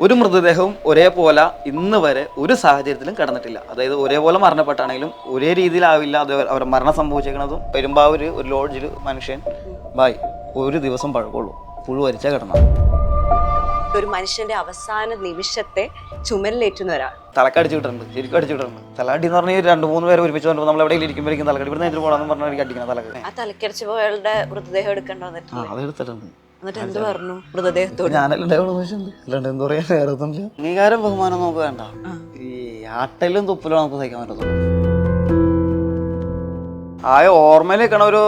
ഒരു മൃതദേഹവും ഒരേപോലെ ഇന്ന് വരെ ഒരു സാഹചര്യത്തിലും കിടന്നിട്ടില്ല. അതായത് ഒരേപോലെ മരണപ്പെട്ടാണെങ്കിലും ഒരേ രീതിയിലാവില്ല. അത് അവരുടെ മരണം സംഭവിച്ചേക്കുന്നതും പെരുമ്പാവൂർ ഒരു ലോഡ്ജിൽ മനുഷ്യൻ ബായ് ഒരു ദിവസം പഴക്കമുള്ളൂ, പുഴു വരിച്ചാൽ കിടന്നു. ഒരു മനുഷ്യന്റെ അവസാന നിമിഷത്തെ ചുമലിലേറ്റുന്ന ഒരാൾ തലക്കടിച്ചു വിട്ടിട്ടുണ്ട്, ശരിക്കും അടിച്ചു വിട്ടിട്ടുണ്ട്. തലക്കടി എന്ന് പറഞ്ഞാൽ 2-3 പേര് ഒരുമിച്ച് വന്നപ്പോൾ നമ്മൾ എവിടെയെങ്കിലും ഇരിക്കുമ്പോഴേക്കും തലക്കടി ഇവിടെ നേരിട്ട് പോകണമെന്ന് പറഞ്ഞാൽ എനിക്ക് അടിക്കണം തലക്ക്. ആ തലക്കടിച്ച പോയാളുടെ മൃതദേഹം എടുക്കേണ്ട വന്നിട്ട് അത് എടുത്തിട്ടുണ്ട്. എന്നിട്ട് എന്ത് പറഞ്ഞു മൃതദേഹത്തോട്? ഞാനല്ലാണ്ട് അല്ലാണ്ട് എന്താ പറയാ, വേറെ ഒന്നുമില്ല. അംഗീകാരം ബഹുമാനം നമുക്ക് വേണ്ട. ഈ ആട്ടലും തുപ്പലും നമുക്ക് സഹിക്കാൻ പറ്റത്തുള്ളൂ. ആ ഓർമ്മയിൽ നിൽക്കണ ഒരു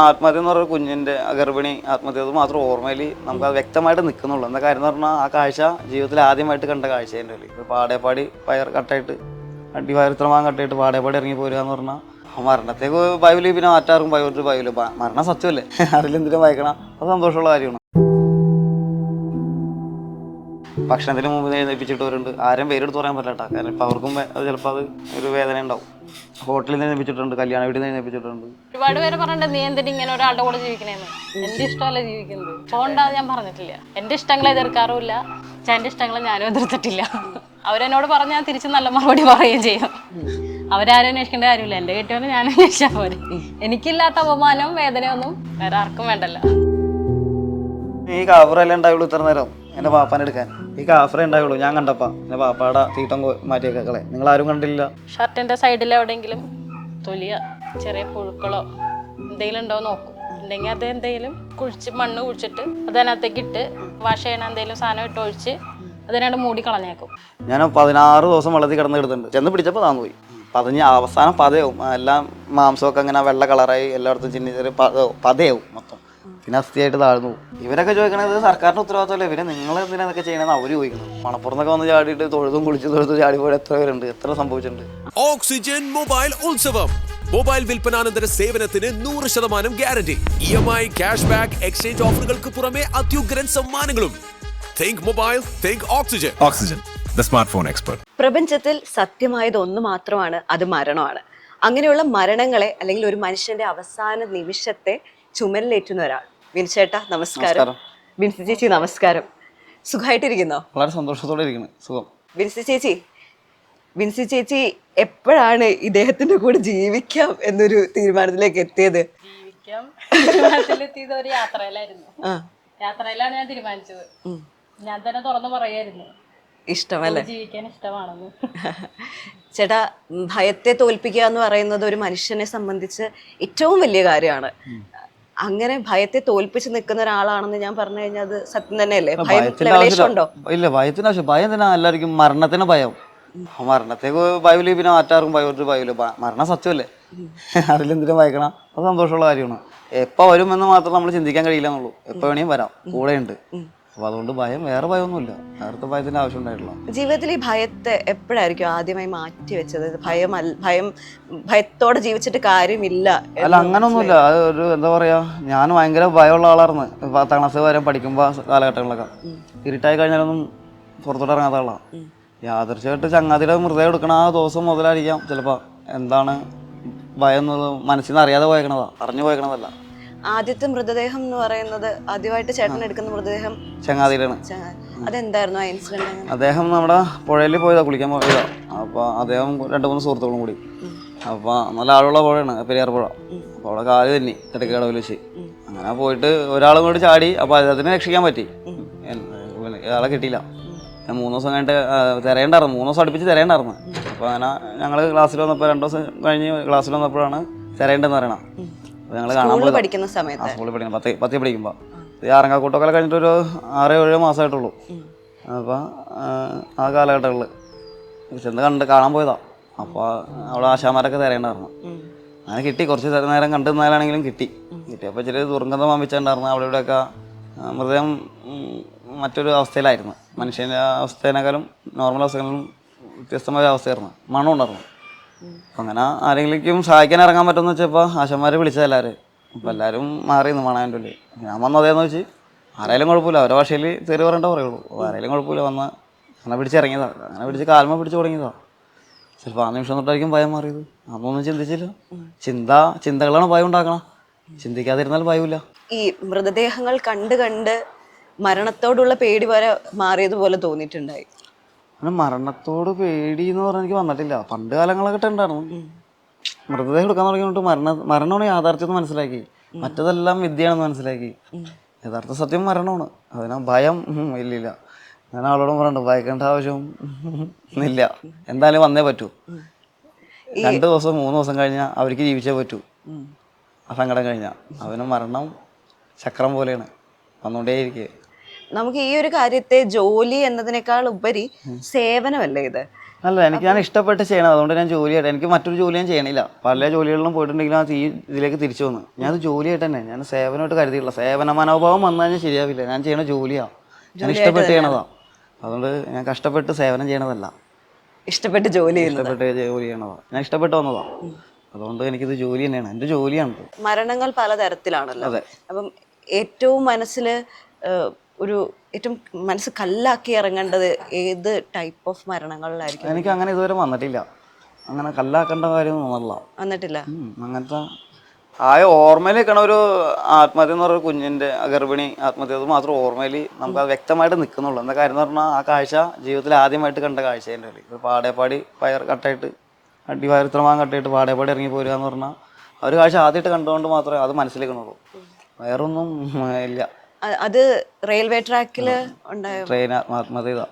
ആത്മഹത്യ എന്ന് പറഞ്ഞ കുഞ്ഞിൻ്റെ ഗർഭിണി ആത്മഹത്യ, അത് മാത്രം ഓർമ്മയിൽ നമുക്ക് അത് വ്യക്തമായിട്ട് നിൽക്കുന്നുള്ളൂ. എന്താ കാര്യം എന്ന് പറഞ്ഞാൽ ആ കാഴ്ച ജീവിതത്തിൽ ആദ്യമായിട്ട് കണ്ട കാഴ്ച. എൻ്റെ ഉള്ളിൽ പാടേപ്പാടി പയർ കട്ടായിട്ട് അടിവാരത്രമാൻ കട്ടായിട്ട് പാടേപ്പാടി ഇറങ്ങി പോരുക എന്ന് പറഞ്ഞാൽ മരണത്തേക്ക് ബൈബിളിൽ പിന്നെ മാറ്റാറും ബൈബിൾ മരണം സത്യമല്ലേ, അതിലെന്തിനും വായിക്കണം. അത് സന്തോഷമുള്ള കാര്യമാണ്. ഭക്ഷണത്തിന് മുമ്പ് എഴുന്നേൽപ്പിച്ചിട്ടവരുണ്ട്. ആരും പേരെടുത്ത് പറയാൻ പറ്റില്ല കേട്ടോ, കാരണം ഇപ്പം അവർക്കും ചിലപ്പോൾ അത് ഒരു വേദന ഉണ്ടാവും. ഹോട്ടലിൽ നിന്ന് എഴുന്നേൽപ്പിച്ചിട്ടുണ്ട്, കല്യാണ വീട്ടിൽ നിന്ന് എഴുന്നേൽപ്പിച്ചിട്ടുണ്ട്. ഒരുപാട് പേര് പറഞ്ഞിട്ട് നീ എന്തിനും ഇങ്ങനെ ഒരാളുടെ കൂടെ ജീവിക്കണേന്ന്. എന്റെ ഇഷ്ടമല്ല ജീവിക്കുന്നത്, പോണ്ടാന്ന് ഞാൻ പറഞ്ഞിട്ടില്ല. എന്റെ ഇഷ്ടങ്ങളെ എതിർക്കാറുമില്ല, എന്റെ ഇഷ്ടങ്ങളെ ഞാനും എതിർത്തിട്ടില്ല. അവരെന്നോട് പറഞ്ഞാൽ ഞാൻ തിരിച്ച് നല്ല മറുപടി പറയുകയും ചെയ്യും. അവരാരും അന്വേഷിക്കേണ്ട കാര്യമില്ല, എന്റെ കെട്ടിയവനെ ഞാൻ അന്വേഷിച്ചാൽ പോലെ. എനിക്കില്ലാത്ത അപമാനവും വേദനയൊന്നും വേറെ ആർക്കും വേണ്ടല്ലോ. ഈ കാഫറെല്ലാം ഉണ്ടാവുള്ളൂ ഇത്ര നേരം എൻ്റെ പാപ്പാനെ എടുക്കാൻ. ഈ കാഫറേ ഉണ്ടാവുള്ളൂ ഞാൻ കണ്ടപ്പാ. എൻ്റെ പാപ്പാടെ തീട്ടം മാറ്റിയേക്കളെ നിങ്ങൾ ആരും കണ്ടില്ല. ഷർട്ടിന്റെ സൈഡിൽ എവിടെയെങ്കിലും തൊലിയ ചെറിയ പുഴുക്കളോ എന്തെങ്കിലും ഉണ്ടോ നോക്കും. ഉണ്ടെങ്കിൽ അത് എന്തെങ്കിലും മണ്ണ് കുഴിച്ചിട്ട് അതിനകത്തേക്ക് ഇട്ട് വാഷ് ചെയ്യണ എന്തെങ്കിലും സാധനം ഇട്ട് ഒഴിച്ച് അതിനായിട്ട് മൂടി കളഞ്ഞേക്കും. ഞാൻ 16 ദിവസം വെള്ളത്തിൽ കിടന്ന് കിടന്നുണ്ട്. ചെന്ന് പിടിച്ചപ്പോൾ താന്നു പോയി. പതഞ്ഞ് അവസാനം പതയാവും. എല്ലാം മാംസമൊക്കെ അങ്ങനെ വെള്ള കളറായി എല്ലായിടത്തും ചിന്നി ചെറിയ പതയാവും മൊത്തം. പിന്നെ അസ്ഥിയായിട്ട് താഴ്ന്നു പോകും. ഇവരൊക്കെ ചോദിക്കണത് സർക്കാരിൻ്റെ ഉത്തരവാദിത്തമല്ലേ, ഇവര് നിങ്ങൾ എന്തിനാ ഇതൊക്കെ ചെയ്യണമെന്ന് അവർ ചോദിക്കുന്നത്. മണപ്പുറത്തൊക്കെ വന്ന് ചാടിയിട്ട് തൊഴുതും കുളിച്ച് ചാടി പോയി എത്ര പേരുണ്ട്, എത്ര സംഭവിച്ചിട്ടുണ്ട്. ഓക്സിജൻ മൊബൈൽ ഉത്സവം. മൊബൈൽ വിൽപ്പനാനന്തര സേവനത്തിന് 100% guarantee. EMI, cash back, exchange ഓഫറുകൾക്ക് പുറമെ അത്യുഗ്രൻ സമ്മാനങ്ങളും. Think mobile, think oxygen. Oxygen, the smartphone expert. പ്രപഞ്ചത്തിൽ സത്യമായത് ഒന്ന് മാത്രമാണ്, അത് മരണമാണ്. അങ്ങനെയുള്ള മരണങ്ങളെ അല്ലെങ്കിൽ ഒരു മനുഷ്യന്റെ അവസാന നിമിഷത്തെ ചുമലിലേറ്റുന്ന ഒരാൾ. ബിൻസേട്ടാ നമസ്കാരം. ബിൻസി ചേച്ചി നമസ്കാരം. സുഖമായിട്ടിരിക്കുന്നോ? വളരെ സന്തോഷത്തോടെ ഇരിക്കുന്നു, സുഖം. ബിൻസി ചേച്ചി എപ്പോഴാണ് ഇദ്ദേഹത്തിന്റെ കൂടെ ജീവിക്കാം എന്നൊരു തീരുമാനത്തിലേക്ക് എത്തിയത്? തീരുമാനത്തിലെത്തിയത് ഒരു യാത്രയിലായിരുന്നു. യാത്രയിലാണ് ഞാൻ തീരുമാനിച്ചത്. ഞാൻ തന്നെ തുറന്നു പറയായിരുന്നു ഇഷ്ടമല്ലേ, ജീവിക്കാൻ ഇഷ്ടമാണെന്ന്. ചേട്ടാ, ഭയത്തെ തോൽപ്പിക്കുക എന്ന് പറയുന്നത് ഒരു മനുഷ്യനെ സംബന്ധിച്ച് ഏറ്റവും വലിയ കാര്യമാണ്. അങ്ങനെ ഭയത്തെ തോൽപ്പിച്ച് നിൽക്കുന്ന ഒരാളാണെന്ന് ഞാൻ പറഞ്ഞു കഴിഞ്ഞാൽ അത് സത്യം തന്നെയല്ലേ? ഉണ്ടോ? ഇല്ല, ഭയത്തിന് ആവശ്യം. ഭയം തന്നെ എല്ലാവർക്കും മരണത്തിന് ഭയം. മരണത്തേക്ക് ബൈബിളിൽ പിന്നെ മാറ്റാറും ബൈബിൾ മരണം സത്യമല്ലേ, അതിലെന്തിനും വായിക്കണം. അത് സന്തോഷമുള്ള കാര്യമാണ്. എപ്പോൾ വരുമെന്ന് മാത്രം നമ്മൾ ചിന്തിക്കാൻ കഴിയില്ല എന്നുള്ളൂ. എപ്പോൾ വേണമെങ്കിലും വരാം, കൂടെ ഉണ്ട്. അപ്പോൾ അതുകൊണ്ട് ഭയം, വേറെ ഭയമൊന്നുമില്ല. നേരത്തെ ഭയത്തിന്റെ ആവശ്യം ഉണ്ടായിട്ടുള്ള. ജീവിതത്തിൽ ഈ ഭയത്തെ എപ്പോഴായിരിക്കും ആദ്യമായി മാറ്റി വെച്ചത്? ഭയത്തോടെ ജീവിച്ചിട്ട് കാര്യമില്ല അല്ല, അങ്ങനൊന്നുമില്ല. അത് ഒരു എന്താ പറയാ, ഞാൻ ഭയങ്കര ഭയമുള്ള ആളായിരുന്നു. 10ാം ക്ലാസ് വരെ പഠിക്കുമ്പോൾ കാലഘട്ടങ്ങളൊക്കെ ഇരുട്ടായി കഴിഞ്ഞാലൊന്നും പുറത്തോട്ട് ഇറങ്ങാത്ത ആളാണ്. യാദൃശ്യമായിട്ട് ചങ്ങാതിയുടെ മൃതദേഹം എടുക്കണ ആ ദിവസം മുതലായിരിക്കാം ചിലപ്പോൾ എന്താണ് ഭയം എന്നുള്ളത് മനസ്സിൽ നിന്ന് അറിയാതെ പോയേക്കണതാ, അറിഞ്ഞു പോയേക്കണതല്ല. ആദ്യത്തെ മൃതദേഹം എന്ന് പറയുന്നത്, ആദ്യമായിട്ട് ചേട്ടൻ എടുക്കുന്ന മൃതദേഹം ചങ്ങാതിയിലാണ്. അതെന്തായിരുന്നു ആ ഇൻസിഡന്റ്? അദ്ദേഹം നമ്മുടെ പുഴയിൽ പോയതാ, കുളിക്കാൻ പോയതാ. അപ്പോൾ അദ്ദേഹം 2-3 സുഹൃത്തുക്കളും കൂടി. അപ്പോൾ നല്ല ആളുള്ള പുഴയാണ് പെരിയാർ പുഴ. അപ്പോൾ അവിടെ കാല് തന്നെ തിരക്കടവിൽ വെച്ച് അങ്ങനെ പോയിട്ട് ഒരാളും കൂടി ചാടി. അപ്പോൾ അതിനെ രക്ഷിക്കാൻ പറ്റി, ഇയാളെ കിട്ടിയില്ല. 3 ദിവസം കഴിഞ്ഞിട്ട് തിരയണ്ടായിരുന്നു, 3 ദിവസം അടുപ്പിച്ച് തിരയണ്ടായിരുന്നു. അപ്പോൾ അങ്ങനെ ഞങ്ങൾ ക്ലാസ്സിൽ വന്നപ്പോൾ 2 ദിവസം കഴിഞ്ഞ് ക്ലാസ്സിൽ വന്നപ്പോഴാണ് തിരയേണ്ടതെന്ന് പറയണം. അപ്പോൾ ഞങ്ങൾ കാണാൻ പോയി. പഠിക്കുന്ന സമയത്ത്, സ്കൂളിൽ പഠിക്കണം, 10 പഠിക്കുമ്പോൾ. ആറങ്കാക്കൂട്ടൊക്കെ കഴിഞ്ഞിട്ടൊരു 6-7 മാസമായിട്ടുള്ളൂ. അപ്പോൾ ആ കാലഘട്ടങ്ങളിൽ ചെന്ന് കാണാൻ പോയതാ. അപ്പോൾ അവിടെ ആശാമാരൊക്കെ തിരയേണ്ടായിരുന്നു. അങ്ങനെ കിട്ടി. കുറച്ച് നേരം കണ്ടു നിന്നാലാണെങ്കിലും കിട്ടിയപ്പോൾ ഇച്ചിരി ദുർഗന്ധം വമിച്ചിട്ടുണ്ടായിരുന്നു. അവിടെ ഇവിടെയൊക്കെ മൃതദേഹം മറ്റൊരു അവസ്ഥയിലായിരുന്നു. മനുഷ്യൻ്റെ അവസ്ഥേനേക്കാളും നോർമൽ അവസ്ഥകളിലും വ്യത്യസ്തമായ അവസ്ഥയായിരുന്നു. മണം ഉണ്ടായിരുന്നു. അപ്പം അങ്ങനെ ആരെങ്കിലും സഹായിക്കാൻ ഇറങ്ങാൻ പറ്റുമെന്ന് വെച്ചപ്പോൾ ആശന്മാർ വിളിച്ചത് എല്ലാവരും. അപ്പോൾ എല്ലാവരും മാറിയിരുന്നു മണാൻ്റെ ഉള്ളിൽ. ഞാൻ വന്നതേന്ന് വെച്ച് ആരായാലും കുഴപ്പമില്ല, അവരുടെ ഭാഷയിൽ തെറി പറയേണ്ട പറയുള്ളൂ. ആരായാലും കുഴപ്പമില്ല, വന്ന് അങ്ങനെ പിടിച്ചിറങ്ങിയതാണ്. അങ്ങനെ പിടിച്ച് കാൽമ പിടിച്ച് തുടങ്ങിയതാണ്. ചിലപ്പോൾ ആ നിമിഷം തൊട്ടായിരിക്കും ഭയം മാറിയത്. അതൊന്നും ചിന്തിച്ചില്ല. ചിന്തകളാണ് ഭയം ഉണ്ടാക്കണം. ചിന്തിക്കാതിരുന്നാൽ ഭയമില്ല. ഈ മൃതദേഹങ്ങൾ കണ്ട് മരണത്തോടുള്ള പേടി വരെ മാറിയതുപോലെ തോന്നിയിട്ടുണ്ടായി? അങ്ങനെ മരണത്തോട് പേടി എന്ന് പറഞ്ഞാൽ എനിക്ക് വന്നിട്ടില്ല. പണ്ട് കാലങ്ങളൊക്കെ ഉണ്ടായിരുന്നു. മൃതദേഹം എടുക്കാൻ തുടങ്ങിയിട്ട് മരണമാണ് യാഥാർത്ഥ്യം എന്ന് മനസ്സിലാക്കി. മറ്റതെല്ലാം വിദ്യയാണെന്ന് മനസ്സിലാക്കി. യഥാർത്ഥ സത്യം മരണമാണ്. അതിനാ ഭയം ഇല്ലില്ല. ഞാൻ ആളോടും പറഞ്ഞിട്ടുണ്ട് ഭയക്കേണ്ട ആവശ്യം ഇല്ല, എന്തായാലും വന്നേ പറ്റൂ. 2 ദിവസം 3 ദിവസം കഴിഞ്ഞാൽ അവർക്ക് ജീവിച്ചേ പറ്റൂ. ആ സങ്കടം കഴിഞ്ഞാൽ അവന് മരണം ചക്രം പോലെയാണ് വന്നുകൊണ്ടേയിരിക്കുക. നമുക്ക് ഈ ഒരു കാര്യത്തെ ജോലി എന്നതിനേക്കാൾ ഉപരി സേവനമല്ലേ ഇത്? അല്ല, ഞാൻ ഇഷ്ടപ്പെട്ട് ചെയ്യണം. അതുകൊണ്ട് ഞാൻ ജോലിയായിട്ട്, എനിക്ക് മറ്റൊരു ജോലി ഞാൻ ചെയ്യണില്ല. പല ജോലികളിലും പോയിട്ടുണ്ടെങ്കിലും അത് ഇതിലേക്ക് തിരിച്ചു വന്നു. ഞാനത് ജോലിയായിട്ട് തന്നെ, ഞാൻ സേവനമായിട്ട് കരുതിയില്ല. സേവന മനോഭാവം വന്നു കഴിഞ്ഞാൽ ശരിയാവില്ല. ഞാൻ ചെയ്യണ ജോലിയാണ്, ഞാൻ ഇഷ്ടപ്പെട്ട് ചെയ്യണതാണ്. അതുകൊണ്ട് ഞാൻ കഷ്ടപ്പെട്ട് സേവനം ചെയ്യണതല്ല, ഇഷ്ടപ്പെട്ട് ജോലി ചെയ്യണതാണ്. ഞാൻ ഇഷ്ടപ്പെട്ട് വന്നതാണ്. അതുകൊണ്ട് എനിക്കിത് ജോലി തന്നെയാണ്, എൻ്റെ ജോലിയാണ്. മരണങ്ങൾ പലതരത്തിലാണല്ലോ. അപ്പം ഏറ്റവും മനസ്സിൽ ഏറ്റവും മനസ്സ് കല്ലാക്കി ഇറങ്ങേണ്ടത് ഏത് ടൈപ്പ് ഓഫ് മരണങ്ങളിലായിരിക്കും? എനിക്ക് അങ്ങനെ ഇതുവരെ വന്നിട്ടില്ല. അങ്ങനെ കല്ലാക്കേണ്ട കാര്യം വന്നിട്ടില്ല. അങ്ങനത്തെ ഓർമ്മയിൽ നിൽക്കണ ഒരു ആത്മഹത്യ എന്ന് പറയുന്ന കുഞ്ഞിൻ്റെ ഗർഭിണി ആത്മഹത്യ, അത് മാത്രം ഓർമ്മയിൽ നമുക്ക് അത് വ്യക്തമായിട്ട് നിൽക്കുന്നുള്ളൂ. എന്താ കാര്യം എന്ന് പറഞ്ഞാൽ ആ കാഴ്ച ജീവിതത്തിൽ ആദ്യമായിട്ട് കണ്ട കാഴ്ച. എൻ്റെ ഒരു പാടേപ്പാടി പയർ കട്ടായിട്ട് അടിവയറിത്രമാൻ കട്ടായിട്ട് പാടേപ്പാടി ഇറങ്ങി പോരുക എന്ന് പറഞ്ഞാൽ ആ ഒരു കാഴ്ച ആദ്യമായിട്ട് കണ്ടുകൊണ്ട് മാത്രമേ അത് മനസ്സിലേക്കുന്നുള്ളൂ. വേറൊന്നും ഇല്ല. അത് റെയിൽവേ ട്രാക്കിൽ ഉണ്ടായ ട്രെയിൻ ആത്മഹത്യ.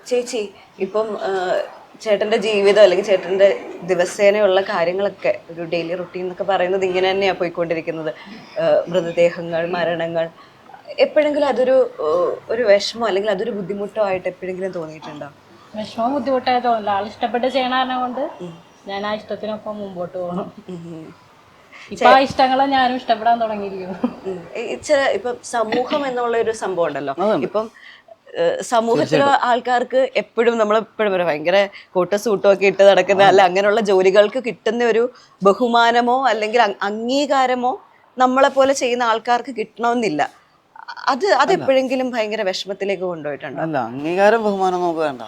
ചേച്ചി, ഇപ്പം ചേട്ടൻ്റെ ജീവിതം അല്ലെങ്കിൽ ചേട്ടൻ്റെ ദിവസേനയുള്ള കാര്യങ്ങളൊക്കെ ഒരു ഡെയിലി റുട്ടീൻ എന്നൊക്കെ പറയുന്നത് ഇങ്ങനെ തന്നെയാണ് പോയിക്കൊണ്ടിരിക്കുന്നത്. മൃതദേഹങ്ങൾ, മരണങ്ങൾ. എപ്പോഴെങ്കിലും അതൊരു വിഷമോ അല്ലെങ്കിൽ അതൊരു ബുദ്ധിമുട്ടോ ആയിട്ട് എപ്പോഴെങ്കിലും തോന്നിയിട്ടുണ്ടോ? വിഷമം ബുദ്ധിമുട്ടായി തോന്നില്ല. ആൾ ഇഷ്ടപ്പെട്ട് ചെയ്യണ കാരണം കൊണ്ട് ഞാൻ ആ ഇഷ്ടത്തിനൊപ്പം മുമ്പോട്ട് പോകണം. ഇപ്പൊ ആ ഇഷ്ടങ്ങളെ ഞാനും ഇഷ്ടപ്പെടാൻ തുടങ്ങിയിരിക്കുന്നു. ഇപ്പം സമൂഹം എന്നുള്ള ഒരു സംഭവം ഉണ്ടല്ലോ. ഇപ്പം സമൂഹത്തിലെ ആൾക്കാർക്ക് എപ്പോഴും നമ്മളെപ്പോഴും ഭയങ്കര കോട്ട സൂട്ടോ ഒക്കെ ഇട്ട് നടക്കുന്ന അല്ല അങ്ങനെയുള്ള ജോലികൾക്ക് കിട്ടുന്ന ഒരു ബഹുമാനമോ അല്ലെങ്കിൽ അംഗീകാരമോ നമ്മളെ പോലെ ചെയ്യുന്ന ആൾക്കാർക്ക് കിട്ടണമെന്നില്ല. അതെപ്പോഴെങ്കിലും ഭയങ്കര വിഷമത്തിലേക്ക് കൊണ്ടുപോയിട്ടുണ്ടോ? അല്ല, അംഗീകാരം ബഹുമാനം നമുക്ക് വേണ്ട.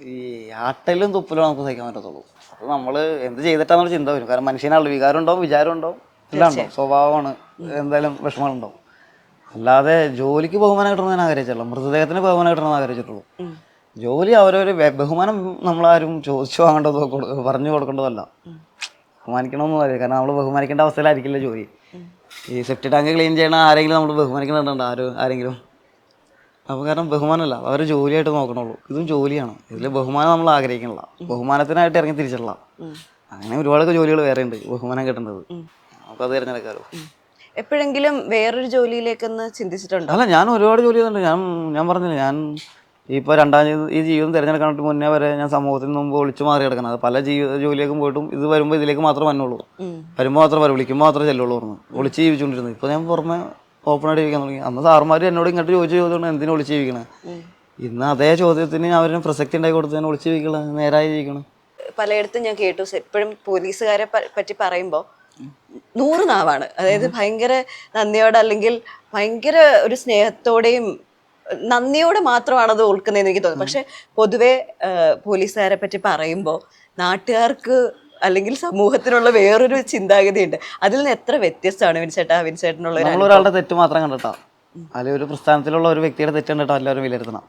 ഈ ആട്ടലും തുപ്പലും നമുക്ക് സഹിക്കാൻ പറ്റത്തുള്ളൂ. അത് നമ്മള് എന്ത് ചെയ്തിട്ടാന്നുള്ള ചിന്ത വരും. കാരണം മനുഷ്യനാണല്ലോ, വികാരം ഉണ്ടാവും, വിചാരം ഉണ്ടാവും, എല്ലാം ഉണ്ടാവും, സ്വഭാവമാണ്, എന്തായാലും വിഷമങ്ങളുണ്ടാവും. അല്ലാതെ ജോലിക്ക് ബഹുമാനം കിട്ടണമെന്ന് ഞാൻ ആഗ്രഹിച്ചല്ലോ, മൃതദേഹത്തിന് ബഹുമാനം കിട്ടണമെന്ന് ആഗ്രഹിച്ചിട്ടുള്ളൂ. ജോലി അവരൊരു ബഹുമാനം നമ്മളാരും ചോദിച്ചു വാങ്ങേണ്ടതോ പറഞ്ഞു കൊടുക്കേണ്ടതല്ല, ബഹുമാനിക്കണമെന്ന് പറയും. കാരണം നമ്മൾ ബഹുമാനിക്കേണ്ട അവസ്ഥയിലായിരിക്കില്ല ജോലി. ഈ സെപ്റ്റി ടാങ്ക് ക്ലീൻ ചെയ്യണ ആരെങ്കിലും നമ്മൾ ബഹുമാനിക്കുന്നുണ്ടോ? ആരെങ്കിലും? അപ്പോൾ കാരണം ബഹുമാനമല്ല, അവർ ജോലിയായിട്ട് നോക്കണുള്ളൂ. ഇതും ജോലിയാണ്, ഇതിൽ ബഹുമാനം നമ്മൾ ആഗ്രഹിക്കണില്ല, ബഹുമാനത്തിനായിട്ട് ഇറങ്ങി തിരിച്ചിട്ടില്ല. അങ്ങനെ ഒരുപാട് ജോലികൾ വേറെ ഉണ്ട് ബഹുമാനം കിട്ടേണ്ടത്. നമുക്കത് തിരഞ്ഞെടുക്കാമല്ലോ. എപ്പോഴെങ്കിലും വേറൊരു ജോലിയിലേക്കൊന്ന് ചിന്തിച്ചിട്ടുണ്ടോ? അല്ല, ഞാൻ ഒരുപാട് ജോലി ചെയ്തിട്ടുണ്ട്. ഞാൻ പറഞ്ഞില്ല, ഞാൻ ഇപ്പോൾ ഈ ജീവിതം തിരഞ്ഞെടുക്കാനായിട്ട് മുന്നേ വരെ ഞാൻ സമൂഹത്തിന് മുമ്പ് ഒളിച്ചു മാറി കിടക്കണം. അത് പല ജോലിയിലേക്കും പോയിട്ടും ഇത് വരുമ്പോൾ ഇതിലേക്ക് മാത്രമേ വന്നുള്ളൂ. വരുമ്പോൾ മാത്രമേ വരും, വിളിക്കുമ്പോൾ മാത്രമേ ചെല്ലുള്ളൂ പറഞ്ഞു ഒളിച്ച് ജീവിച്ചുകൊണ്ടിരുന്നു. ഇപ്പോൾ ഞാൻ പുറമെ ഓപ്പണായിട്ട് ജീവിക്കാൻ തുടങ്ങി. അന്ന് സാറുമാർ എന്നോട് ഇങ്ങോട്ട് ചോദിച്ചുകൊണ്ട് എന്തിനാ ഒളിച്ച് ജീവിക്കണേ? ഇന്ന് അതേ ചോദ്യത്തിന് അവരും പ്രസക്തി ഉണ്ടായി കൊടുത്ത് ഞാൻ ഒളിച്ച് ജീവിക്കണം, നേരായി ജീവിക്കണം. പലയിടത്തും ഞാൻ കേട്ടു എപ്പോഴും പോലീസുകാരെ പറ്റി പറയുമ്പോൾ 100 നാവാണ്. അതായത് ഭയങ്കര നന്ദിയോടെ അല്ലെങ്കിൽ ഭയങ്കര ഒരു സ്നേഹത്തോടെയും നന്ദിയോടെ മാത്രമാണ് അത് ഓർക്കുന്നതെന്ന് എനിക്ക് തോന്നുന്നു. പക്ഷെ പൊതുവെ പോലീസുകാരെ പറ്റി പറയുമ്പോൾ നാട്ടുകാർക്ക് അല്ലെങ്കിൽ സമൂഹത്തിനുള്ള വേറൊരു ചിന്താഗതിയുണ്ട്. അതിൽ നിന്ന് എത്ര വ്യത്യസ്തമാണ് വിൻസേട്ടനുള്ള? നമ്മളൊരാളുടെ തെറ്റ് മാത്രം കണ്ടിട്ടാ, അല്ലെങ്കിൽ ഒരു പ്രസ്ഥാനത്തിലുള്ള ഒരു വ്യക്തിയുടെ തെറ്റ് കണ്ടിട്ടാ എല്ലാവരും വിലയിരുത്തണം.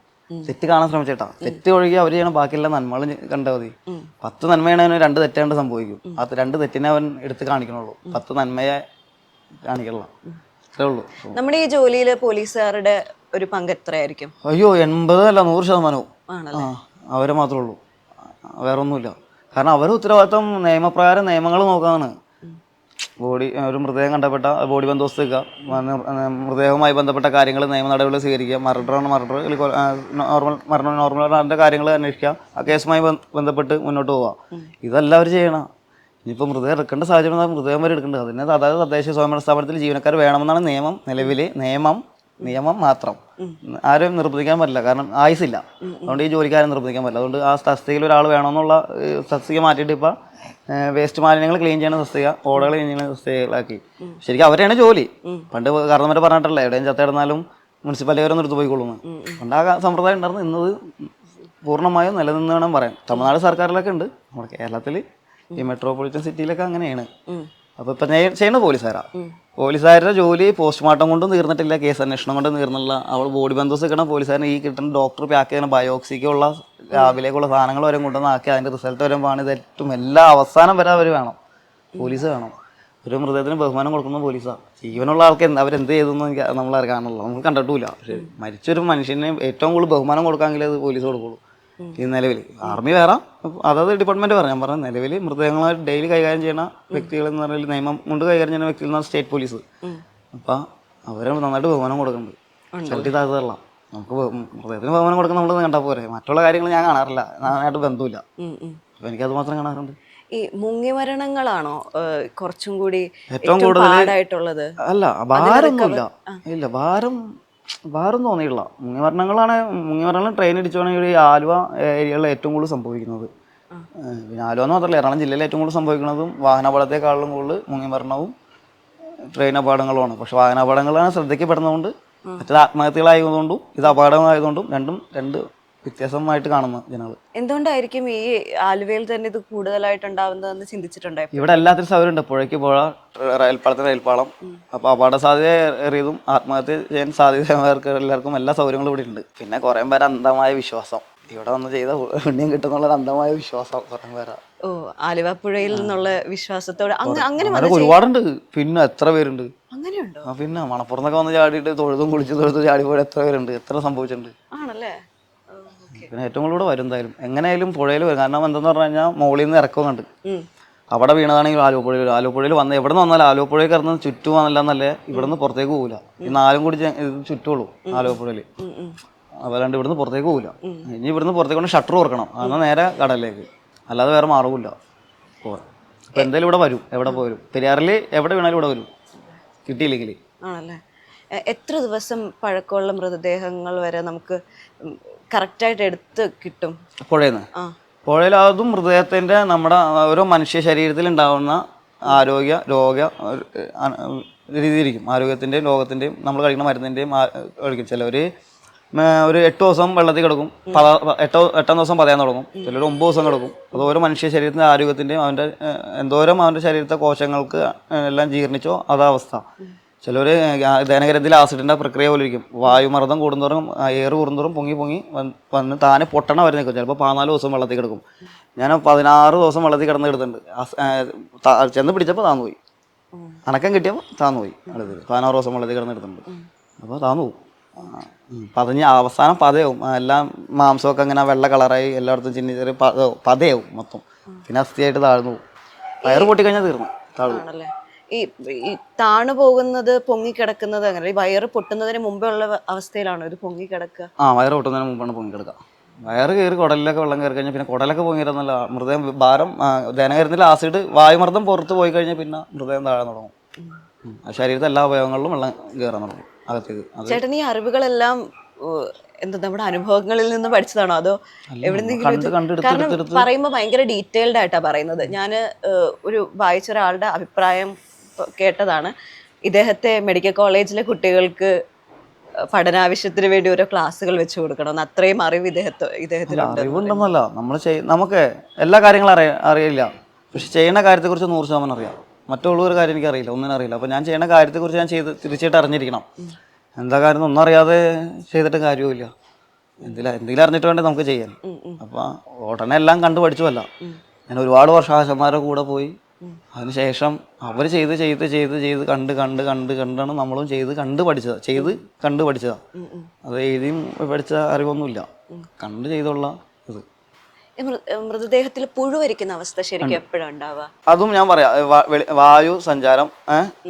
തെറ്റ് കാണാൻ ശ്രമിച്ചേട്ടാ, തെറ്റ് ഒഴുകി അവർ ചെയ്യണം, ബാക്കിയുള്ള നന്മകൾ കണ്ടാൽ മതി. 10 നന്മയാണ് അവന് 2 തെറ്റാണ്ട് സംഭവിക്കും. ആ 2 തെറ്റിനെ അവൻ എടുത്ത് കാണിക്കണുള്ളൂ, 10 നന്മയെ കാണിക്കണില്ല. അത്രേ ഉള്ളൂ. നമ്മുടെ ഈ ജോലിയിൽ പോലീസുകാരുടെ ഒരു പങ്ക് എത്രയായിരിക്കും? അയ്യോ, 80 അല്ല 100% അവരെ മാത്രമേ ഉള്ളൂ, വേറെ ഒന്നുമില്ല. കാരണം അവർ ഉത്തരവാദിത്തം നിയമപ്രകാരം നിയമങ്ങൾ നോക്കാനാണ്. ഒരു മൃതദേഹം കണ്ടപ്പെട്ട ബോഡി ബന്ധോസ്ത് വെക്കുക, മൃതദേഹവുമായി ബന്ധപ്പെട്ട കാര്യങ്ങൾ നിയമ നടപടികൾ സ്വീകരിക്കുക, നോർമൽ കാര്യങ്ങൾ അന്വേഷിക്കുക, ആ കേസുമായി ബന്ധപ്പെട്ട് മുന്നോട്ട് പോവുക. ഇതെല്ലാം അവർ ചെയ്യണം. ഇനിയിപ്പോൾ മൃതദേഹം എടുക്കേണ്ട സാഹചര്യം മൃതദേഹം വരെ എടുക്കേണ്ടത്. അതിന് അതായത് തദ്ദേശ സ്വയംഭരണ സ്ഥാപനത്തിൽ ജീവനക്കാർ വേണമെന്നാണ് നിയമം. നിലവിൽ നിയമം മാത്രം, ആരും നിർബന്ധിക്കാൻ പറ്റില്ല. കാരണം ആയുസില്ല, അതുകൊണ്ട് ഈ ജോലിക്കാരും നിർബന്ധിക്കാൻ പറ്റില്ല. അതുകൊണ്ട് ആ തസ്തികയിൽ ഒരാൾ വേണമെന്നുള്ള തസ്തിക മാറ്റിയിട്ട് ഇപ്പോൾ വേസ്റ്റ് മാലിന്യങ്ങൾ ക്ലീൻ ചെയ്യുന്ന തസ്തിക, ഓടകൾ ക്ലീൻ ചെയ്യുന്ന തസ്തികകളാക്കി. ശരിക്കും അവരെയാണ് ജോലി. പണ്ട് കാരണവരെ പറഞ്ഞിട്ടല്ല, എവിടെയും ചത്തിടുന്നാലും മുനിസിപ്പാലിറ്റി നിർത്തി പോയിക്കൊള്ളുന്നു. പണ്ട് ആ സമ്പ്രദായം ഉണ്ടായിരുന്നു. ഇന്നത് പൂർണ്ണമായും നിലനിന്ന് വേണം പറയാം. തമിഴ്നാട് സർക്കാരിലൊക്കെ ഉണ്ട്, നമ്മുടെ കേരളത്തിൽ ഈ മെട്രോപൊളിറ്റൻ സിറ്റിയിലൊക്കെ അങ്ങനെയാണ്. അപ്പോൾ ഇപ്പം ചെയ്യുന്നത് പോലീസുകാരുടെ ജോലി പോസ്റ്റ്മോർട്ടം കൊണ്ടും തീർന്നിട്ടില്ല, കേസ് അന്വേഷണം കൊണ്ടും തീർന്നില്ല. അവൾ ബോഡി ബന്ധോസ് കിട്ടണം പോലീസുകാരന് ഈ കിട്ടുന്ന ഡോക്ടർ പാക്ക് ചെയ്യുന്ന ബയോപ്സിക്കുള്ള രാവിലേക്കുള്ള സാധനങ്ങൾ വരെ കൊണ്ടുവന്ന് ആക്കി അതിൻ്റെ റിസൾട്ട് വരുമ്പോഴാണ് ഇത് ഏറ്റവും എല്ലാ അവസാനം വരെ അവർ വേണം, പോലീസ് വേണം. ഒരു മൃതദേഹത്തിന് ബഹുമാനം കൊടുക്കുന്ന പോലീസാണ്. ജീവനുള്ള ആൾക്ക് അവരെന്ത് ചെയ്തെന്ന് എനിക്ക് നമ്മൾ അറിയാനുള്ളൂ, നമുക്ക് കണ്ടിട്ടില്ല. പക്ഷേ മരിച്ചൊരു മനുഷ്യനെ ഏറ്റവും കൂടുതൽ ബഹുമാനം കൊടുക്കാമെങ്കിൽ അത് പോലീസ് കൊടുക്കുള്ളൂ. ഈ നിലവിൽ ആർമി വേറെ, അതത് ഡിപ്പാർട്ട്മെൻറ്റ് പറയാം. ഞാൻ പറഞ്ഞ നിലവിൽ മൃതദേഹങ്ങളായിട്ട് ഡെയിലി കൈകാര്യം ചെയ്യുന്ന വ്യക്തികൾ എന്ന് പറഞ്ഞാൽ നിയമം കൊണ്ട് കൈകാര്യം ചെയ്യുന്ന വ്യക്തികൾ എന്ന് സ്റ്റേറ്റ് പോലീസ്. അപ്പം അവരെ നന്നായിട്ട് ബഹുമാനം കൊടുക്കുന്നുണ്ട്. ചവിട്ടി താഴ്ത്തല്ല, നമുക്ക് മൃതദേഹത്തിന് ബഹുമാനം കൊടുക്കുന്ന നമ്മളത് കണ്ടാൽ പോരെ. മറ്റുള്ള കാര്യങ്ങൾ ഞാൻ കാണാറില്ല, ഞാനായിട്ട് ബന്ധമില്ല. അപ്പം എനിക്കത് മാത്രം കാണാറുണ്ട്. ഈ മുങ്ങിമരണങ്ങളാണോ കുറച്ചും കൂടി ഏറ്റവും പാടായിട്ടുള്ളത്? അല്ല, ഭാരമൊന്നുമില്ല. ഇല്ല, ഭാരം തോന്നിയില്ല. മുങ്ങിമരണങ്ങൾ ട്രെയിൻ ഇടിച്ചോണെങ്കിൽ ഈ ആലുവ ഏരിയകളിൽ ഏറ്റവും കൂടുതൽ സംഭവിക്കുന്നത്. പിന്നെ ആലുവ എന്ന് മാത്രമല്ല, എറണാകുളം ജില്ലയിൽ ഏറ്റവും കൂടുതൽ സംഭവിക്കുന്നതും വാഹനാപകടത്തെക്കാളും കൂടുതൽ മുങ്ങിമരണവും ട്രെയിൻ അപകടങ്ങളുമാണ്. പക്ഷെ വാഹനാപകടങ്ങളാണ് ശ്രദ്ധിക്കപ്പെടുന്നതുകൊണ്ട്, മറ്റേത് ആത്മഹത്യകളായതുകൊണ്ടും ഇത് അപകടമായതുകൊണ്ടും രണ്ട് വ്യത്യാസമായിട്ട് കാണുന്ന ജനങ്ങൾ. എന്തുകൊണ്ടായിരിക്കും ഈ ആലുവയിൽ തന്നെ ഇത് കൂടുതലായിട്ടുണ്ടാവുന്നതെന്ന് ചിന്തിച്ചിട്ടുണ്ടായിരുന്നു? ഇവിടെ എല്ലാത്തിനും സൗകര്യമുണ്ട്. പുഴയ്ക്ക് പുഴ, റെയിൽപ്പാളത്തിന് റെയിൽപ്പാളം. അപ്പോൾ അപകട സാധ്യത ഏറിയതും ആത്മഹത്യ ചെയ്യാൻ സാധ്യതമാർക്ക് എല്ലാവർക്കും എല്ലാ സൗകര്യങ്ങളും ഇവിടെ ഉണ്ട്. പിന്നെ കുറേ പേര് അന്ധമായ വിശ്വാസം, ഇവിടെ വന്ന് ചെയ്ത പുണ്യം കിട്ടുന്നുള്ള അന്ധമായ വിശ്വാസം കുറേ പേരാ. ഓ, ആലുവ പുഴയിൽ നിന്നുള്ള വിശ്വാസത്തോടെ അങ്ങനെ ഒരുപാടുണ്ട്. പിന്നെ എത്ര പേരുണ്ട് അങ്ങനെയുണ്ടോ? പിന്നെ മണപ്പുറത്തൊക്കെ വന്ന് ചാടിയിട്ട് തൊഴുതും കുളിച്ച് ചാടിപ്പോയി എത്ര പേരുണ്ട്, എത്ര സംഭവിച്ചിട്ടുണ്ട്. ആണല്ലേ? പിന്നെ ഏറ്റവും കൂടുതൽ വരും എന്തായാലും, എങ്ങനെയായാലും പുഴയിൽ വരും. കാരണം എന്തെന്ന് പറഞ്ഞു കഴിഞ്ഞാൽ മുകളിൽ നിന്ന് ഇറക്കുന്നുണ്ട്. അവിടെ വീണതാണെങ്കിൽ ആലുവപ്പുഴയിൽ വന്ന് എവിടെ നിന്ന് വന്നാലും ആലുവപ്പുഴയിൽ കിടന്ന് ചുറ്റും വന്നില്ലെന്നല്ലേ, ഇവിടെ നിന്ന് പുറത്തേക്ക് പോകില്ല. ഈ 4 കൂടി ചുറ്റുള്ളൂ ആലുവപ്പുഴയിൽ, അല്ലാണ്ട് ഇവിടുന്ന് പുറത്തേക്ക് പോകില്ല. ഇനി ഇവിടുന്ന് പുറത്തേക്ക് കൊണ്ട് ഷട്ടർ തുറക്കണം, എന്നാൽ നേരെ കടലിലേക്ക്, അല്ലാതെ വേറെ മാർഗമില്ല പോകാൻ. അപ്പോൾ എന്തായാലും ഇവിടെ വരും, എവിടെ പോരും. പെരിയാറിൽ എവിടെ വീണാലും ഇവിടെ വരും, കിട്ടിയില്ലെങ്കിൽ. ആണല്ലേ? എത്ര ദിവസം പഴക്കമുള്ള മൃതദേഹങ്ങൾ വരെ നമുക്ക് കറക്റ്റായിട്ട് എടുത്ത് കിട്ടും പുഴയിൽ? അതും മൃതദേഹത്തിൻ്റെ നമ്മുടെ ഓരോ മനുഷ്യ ശരീരത്തിൽ ഉണ്ടാകുന്ന രോഗ രീതിയിരിക്കും. ആരോഗ്യത്തിൻ്റെയും രോഗത്തിൻ്റെയും നമ്മൾ കഴിക്കുന്ന മരുന്നിൻ്റെയും കഴിക്കും. ചിലവർ ഒരു 8 ദിവസം വെള്ളത്തിൽ കിടക്കും, 8 ദിവസം പതയാൻ തുടങ്ങും. ചിലർ 9 ദിവസം കിടക്കും. അത് ഓരോ മനുഷ്യ ശരീരത്തിൻ്റെ ആരോഗ്യത്തിൻ്റെയും എന്തോരം അവൻ്റെ ശരീരത്തെ കോശങ്ങൾക്ക് എല്ലാം ജീർണിച്ചോ അതാവസ്ഥ. ചിലർ ദഹനഗ്രന്ഥിയിൽ ആസിഡിൻ്റെ പ്രക്രിയ പോലെ ഇരിക്കും. വായുമർദ്ദം കൂടുന്തോറും എയർ കൂടുന്തോറും പൊങ്ങി വന്ന് താനെ പൊട്ടണ വരെ നിൽക്കും. ചിലപ്പോൾ 14 ദിവസം വെള്ളത്തിൽ കിടക്കും. ഞാൻ 16 ദിവസം വെള്ളത്തിൽ കിടന്നിട്ടുണ്ട്. ചെന്ന് പിടിച്ചപ്പോൾ താന്നുപോയി, അനക്കം കിട്ടിയപ്പോൾ താന്നുപോയി. അടുത്തത് 16 ദിവസം വെള്ളത്തിൽ കിടന്നെടുത്തിട്ടുണ്ട്. അപ്പോൾ താന്നു പോകും, പതഞ്ഞ് അവസാനം പതയാവും. എല്ലാം മാംസമൊക്കെ അങ്ങനെ വെള്ള കളറായി എല്ലായിടത്തും ചിന്നി ചെറിയ പതയാവും മൊത്തം. പിന്നെ അസ്ഥിയായിട്ട് താഴ്ന്നു പോകും. വയറ് പൊട്ടിക്കഴിഞ്ഞാൽ തീർന്നു, താഴ്ന്നു. ഈ താണു പോകുന്നത്, പൊങ്ങിക്കിടക്കുന്നത് അങ്ങനെ ഈ വയറ് പൊട്ടുന്നതിന് മുമ്പേ ഉള്ള അവസ്ഥയിലാണോ ഇത് പൊങ്ങിക്കിടക്കുക? വയറ് പൊട്ടുന്നതിന് മുമ്പാണ് പൊങ്ങിക്കിടക്കുക. വയറ് കയറി കുടലിലൊക്കെ വെള്ളം കയറി കഴിഞ്ഞാൽ പിന്നെ കുടലൊക്കെ പൊങ്ങിയിരുന്നല്ല മൃതദേഹം ഭാരം ദഹനകരത്തിൽ ആസിഡ് വായുമർദ്ദം പുറത്ത് പോയി കഴിഞ്ഞാൽ പിന്നെ മൃതദേഹം താഴാൻ തുടങ്ങും. ശരീരത്തെ എല്ലാ അവയവങ്ങളിലും വെള്ളം കയറാൻ തുടങ്ങും അകത്തേക്ക്. ചേട്ടൻ ഈ അറിവുകളെല്ലാം എന്താ നമ്മുടെ അനുഭവങ്ങളിൽ നിന്ന് പഠിച്ചതാണോ അതോ എവിടെന്നെങ്കിലും? കാരണം പറയുമ്പോൾ ഭയങ്കര ഡീറ്റെയിൽഡ് ആയിട്ടാണ് പറയുന്നത്. ഞാൻ വായിച്ച ഒരാളുടെ അഭിപ്രായം കേട്ടതാണ്. ഇദ്ദേഹത്തെ മെഡിക്കൽ കോളേജിലെ കുട്ടികൾക്ക് പഠനാവശ്യത്തിന് വേണ്ടി ഓരോ ക്ലാസ്സുകൾ വെച്ച് കൊടുക്കണം, അത്രയും അറിവ് ഇദ്ദേഹത്തിന് അറിവുണ്ടെന്നല്ല. നമുക്ക് എല്ലാ കാര്യങ്ങളും അറിയില്ല, പക്ഷെ ചെയ്യുന്ന കാര്യത്തെക്കുറിച്ച് 100% അറിയാം. മറ്റുള്ളൊരു കാര്യം എനിക്ക് അറിയില്ല, ഒന്നിനും അറിയില്ല. അപ്പോൾ ഞാൻ ചെയ്യുന്ന കാര്യത്തെക്കുറിച്ച് ഞാൻ തീർച്ചയായിട്ടും അറിഞ്ഞിരിക്കണം. എന്താ കാര്യം ഒന്നും അറിയാതെ ചെയ്തിട്ട് കാര്യവുമില്ല. എന്തെങ്കിലും അറിഞ്ഞിട്ട് വേണ്ടേ നമുക്ക് ചെയ്യാൻ. അപ്പോൾ ഉടനെ എല്ലാം കണ്ടു പഠിച്ചുമല്ല, ഞാൻ ഒരുപാട് വർഷം ആശന്മാരുടെ കൂടെ പോയി. അതിനുശേഷം അവർ ചെയ്ത് കണ്ടാണ് നമ്മളും കണ്ടു പഠിച്ചതാ. അത് എഴുതിയും പഠിച്ച അറിവൊന്നുമില്ല, കണ്ട് ചെയ്തുള്ള ഇത്. മൃതദേഹത്തിൽ പുഴുവരിക്കുന്ന അവസ്ഥ ശരിക്കും എപ്പോഴാണ് ഉണ്ടാവുക? അതും ഞാൻ പറയാം. വായു സഞ്ചാരം,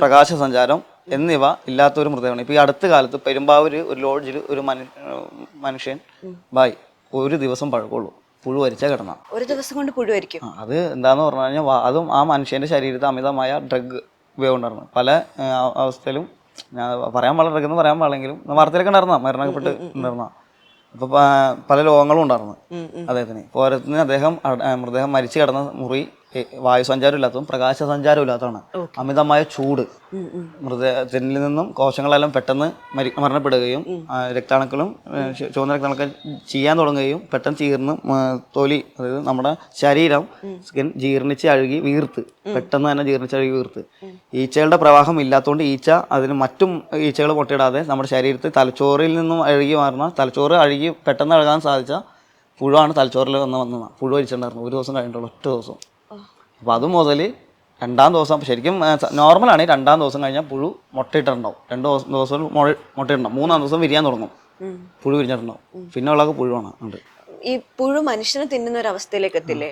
പ്രകാശ സഞ്ചാരം എന്നിവ ഇല്ലാത്തൊരു മൃതദേഹമാണ്. ഇപ്പോൾ ഈ അടുത്ത കാലത്ത് പെരുമ്പാവൂർ ഒരു ലോഡ്ജിൽ ഒരു മനുഷ്യൻ ഒരു ദിവസം പഴക്കമുള്ളൂ, പുഴു വരിച്ചാൽ കിടന്ന. ഒരു ദിവസം കൊണ്ട് പുഴു വരിക്കും? അത് എന്താന്ന് പറഞ്ഞു കഴിഞ്ഞാൽ അതും ആ മനുഷ്യൻ്റെ ശരീരത്തിൽ അമിതമായ ഡ്രഗ് ഉപയോഗം ഉണ്ടായിരുന്നു. പല അവസ്ഥയിലും ഞാൻ പറയാൻ പാടില്ല, ഡ്രഗ് എന്ന് പറയാൻ പാടില്ലെങ്കിലും വാർത്തയിലൊക്കെ മരണപ്പെട്ട് ഉണ്ടായിരുന്ന. അപ്പോൾ പല രോഗങ്ങളും ഉണ്ടായിരുന്നു അദ്ദേഹത്തിന്. പോരത്തിന് മൃതദേഹം മരിച്ചു കിടന്ന മുറി വായു സഞ്ചാരം ഇല്ലാത്തതും പ്രകാശ സഞ്ചാരം ഇല്ലാത്തതാണ്. അമിതമായ ചൂട് മൃതത്തിൽ നിന്നും കോശങ്ങളെല്ലാം പെട്ടെന്ന് മരണപ്പെടുകയും രക്താണുക്കളും ചുവന്ന രക്താണുക്കൾ ചെയ്യാൻ തുടങ്ങുകയും പെട്ടെന്ന് ചീർന്ന് തൊലി, അതായത് നമ്മുടെ ശരീരം സ്കിൻ ജീർണിച്ച് അഴുകി വീർത്ത് പെട്ടെന്ന് തന്നെ ജീർണിച്ച് അഴുകി വീർത്ത് ഈച്ചകളുടെ പ്രവാഹം ഇല്ലാത്തതുകൊണ്ട് ഈച്ച അതിന് മറ്റും ഈച്ചകൾ മുട്ടയിടാതെ നമ്മുടെ ശരീരത്തിൽ തലച്ചോറിൽ നിന്നും അഴുകി മാറുന്ന, തലച്ചോറ് അഴുകി പെട്ടെന്ന് അഴുകാൻ സാധിച്ച പുഴുവാണ് തലച്ചോറിൽ വന്നതാണ്. പുഴു അരിച്ചിട്ടുണ്ടായിരുന്നു ഒരു ദിവസം കഴിഞ്ഞിട്ടുള്ള ഒറ്റ ദിവസം. അപ്പോൾ അത് മുതൽ 2-ാം ദിവസം ശരിക്കും നോർമലാണ്. 2-ാം ദിവസം കഴിഞ്ഞാൽ പുഴു മുട്ടയിട്ടുണ്ടാവും. 2 ദിവസം മുട്ടയിട്ടുണ്ടാവും. 3-ാം ദിവസം വിരിയാൻ തുടങ്ങും. പുഴു വിരിഞ്ഞിട്ടുണ്ടാവും. പിന്നെ ഉള്ളത് പുഴുവാണ്. ഉണ്ട്. ഈ പുഴു മനുഷ്യനെ തിന്നുന്ന ഒരു അവസ്ഥയിലേക്ക് എത്തില്ലേ?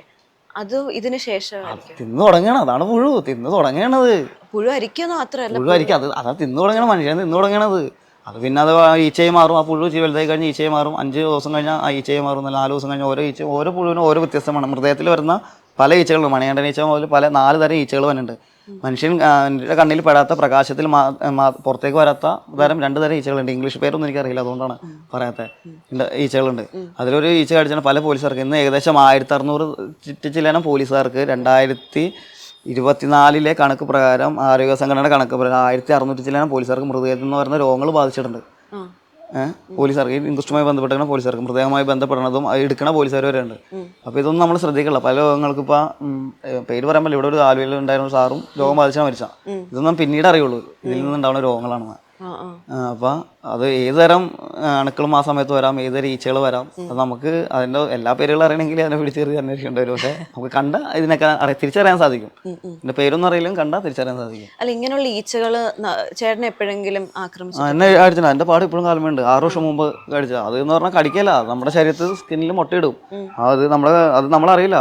അത് ഇതിന് ശേഷം തിന്നു തുടങ്ങണം. അതാണ് പുഴു തിന്നു തുടങ്ങണത്. പുഴു അരിക്കുന്ന മാത്രമല്ല, പുഴു അരിക്കുക. അതാ തിന്നു തുടങ്ങണം, മനുഷ്യനെ തിന്നു തുടങ്ങണത്. അത് പിന്നെ അത് ഈച്ചയെ മാറും. ആ പുഴു വലുതായി കഴിഞ്ഞാൽ ഈച്ചയെ മാറും. 5 ദിവസം കഴിഞ്ഞാൽ ആ ഈച്ചയെ മാറും. 4 ദിവസം കഴിഞ്ഞാൽ ഓരോ പുഴുവിനും ഓരോ വ്യത്യസ്തമാണ്. മൃതത്തിൽ വരുന്ന പല ഈച്ചകളും, മണികണ്ഠൻ ഈച്ച മുതൽ 4 തരം ഈച്ചകൾ വരുന്നുണ്ട്. മനുഷ്യൻ്റെ കണ്ണിൽ പെടാത്ത, പ്രകാശത്തിൽ പുറത്തേക്ക് വരാത്ത തരം 2 തരം ഈച്ചകളുണ്ട്. ഇംഗ്ലീഷ് പേരൊന്നും എനിക്കറിയില്ല, അതുകൊണ്ടാണ് പറയാത്തത്. ഈച്ചകളുണ്ട്. അതിലൊരു ഈച്ച കടിച്ചാൽ പല പോലീസുകാർക്ക് ഇന്ന് ഏകദേശം 1600 ചില്ലനം പോലീസുകാർക്ക് 2024 കണക്ക് പ്രകാരം, ആരോഗ്യ സംഘടനയുടെ കണക്ക് പ്രകാരം 1600 ചില്ലനം പോലീസുകാർക്ക് മൃതദേഹത്തിൽ നിന്ന് വരുന്ന രോഗങ്ങൾ ബാധിച്ചിട്ടുണ്ട്. പോലീസുകാർക്ക്, ഇൻക്വസ്റ്റുമായി ബന്ധപ്പെട്ട പോലീസുകാർക്ക്, മൃതദേഹമായി ബന്ധപ്പെടുന്നതും എടുക്കുന്ന പോലീസുകാർ വരെ ഉണ്ട്. അപ്പോൾ ഇതൊന്നും നമ്മൾ ശ്രദ്ധിക്കില്ല. പല രോഗങ്ങൾക്ക് ഇപ്പോൾ പേര് പറയുമ്പോൾ ഇവിടെ ഒരു ആലുവയിൽ ഉണ്ടായിരുന്ന സാറും രോഗം ബാധിച്ചാൽ മരിച്ച, ഇതൊന്നും പിന്നീട് അറിയുള്ളൂ ഇതിൽ നിന്നുണ്ടാവുന്ന രോഗങ്ങളാണെന്ന്. അപ്പോൾ അത് ഏതുതരം അണുക്കളും ആ സമയത്ത് വരാം, ഏതുതരം ഈച്ചകൾ വരാം. അത് നമുക്ക് അതിൻ്റെ എല്ലാ പേരുകളും അറിയണമെങ്കിൽ അതിനെ പിടിച്ചേറി അന്വേഷിക്കേണ്ടി വരും. പക്ഷേ നമുക്ക് കണ്ട ഇതിനൊക്കെ തിരിച്ചറിയാൻ സാധിക്കും. എൻ്റെ പേരൊന്നും അറിയില്ലെങ്കിൽ കണ്ടാൽ തിരിച്ചറിയാൻ സാധിക്കും. അല്ല, ഇങ്ങനെയുള്ള ഈച്ചകൾ ചേട്ടനെ എപ്പോഴെങ്കിലും ആക്രമിച്ചു? എന്നെ അടിച്ചില്ല. എൻ്റെ പാട് ഇപ്പോഴും കാലമുണ്ട്. 6 വർഷം മുമ്പ് കടിച്ചത്. അത് എന്ന് പറഞ്ഞാൽ കടിക്കല്ല, നമ്മുടെ ശരീരത്തിൽ സ്കിന്നിൽ മുട്ടയിടും. അത് നമ്മളറിയില്ല.